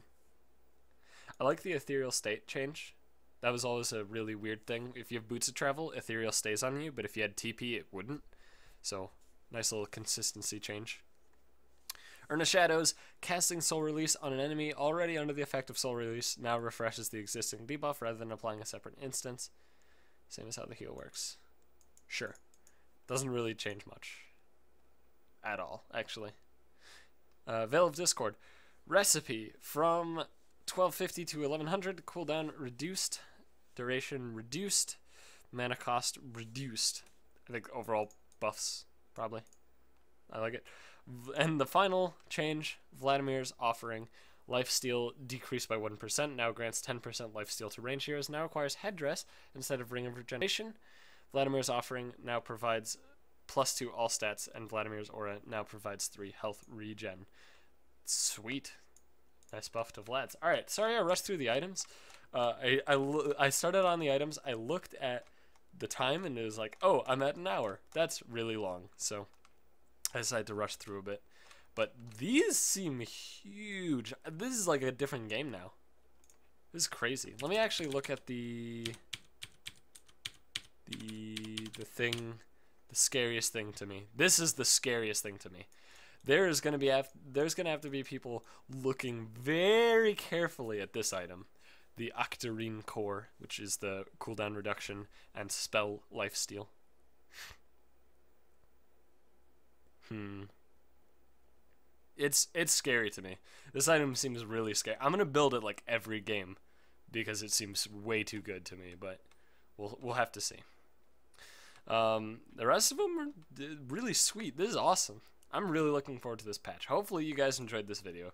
[SPEAKER 1] I like the ethereal state change. That was always a really weird thing. If you have Boots of Travel, ethereal stays on you, but if you had TP, it wouldn't. So, nice little consistency change. Urn of Shadows, casting Soul Release on an enemy already under the effect of Soul Release now refreshes the existing debuff rather than applying a separate instance. Same as how the heal works. Sure. Doesn't really change much. At all, actually. Veil of Discord. Recipe from 1250 to 1100. Cooldown reduced. Duration reduced. Mana cost reduced. I think overall buffs, probably. I like it. And the final change, Vladimir's Offering. Lifesteal decreased by 1%. Now grants 10% lifesteal to range heroes. Now requires Headdress instead of Ring of Regeneration. Vladimir's Offering now provides +2 all stats, and Vladimir's Aura now provides 3 health regen. Sweet. Nice buff to Vlad's. Alright, sorry I rushed through the items. I started on the items, I looked at the time, and it was like, oh, I'm at an hour. That's really long, so I decided to rush through a bit. But these seem huge. This is like a different game now. This is crazy. Let me actually look at the thing, the scariest thing to me. This is the scariest thing to me. There's gonna have to be people looking very carefully at this item, the Octarine Core, which is the cooldown reduction and spell lifesteal. It's scary to me. This item seems really scary. I'm gonna build it like every game because it seems way too good to me, but we'll have to see. The rest of them are really sweet. This is awesome. I'm really looking forward to this patch. Hopefully you guys enjoyed this video.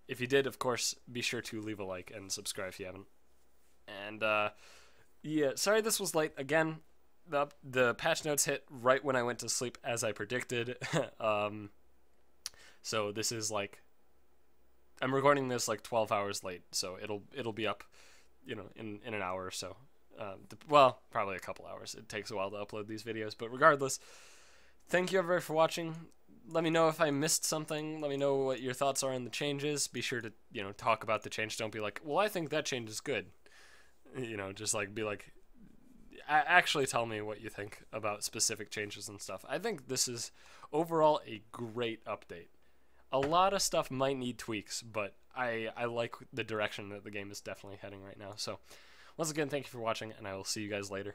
[SPEAKER 1] If you did, of course, be sure to leave a like and subscribe if you haven't. And yeah, sorry this was late. Again, the patch notes hit right when I went to sleep, as I predicted. So this is like, I'm recording this like 12 hours late, so it'll be up, you know, in an hour or so. Well, probably a couple hours. It takes a while to upload these videos, but regardless, thank you everybody for watching. Let me know if I missed something. Let me know what your thoughts are on the changes. Be sure to, you know, talk about the change. Don't be like, well, I think that change is good. You know, just like, be like, actually tell me what you think about specific changes and stuff. I think this is overall a great update. A lot of stuff might need tweaks, but I like the direction that the game is definitely heading right now. So, once again, thank you for watching, and I will see you guys later.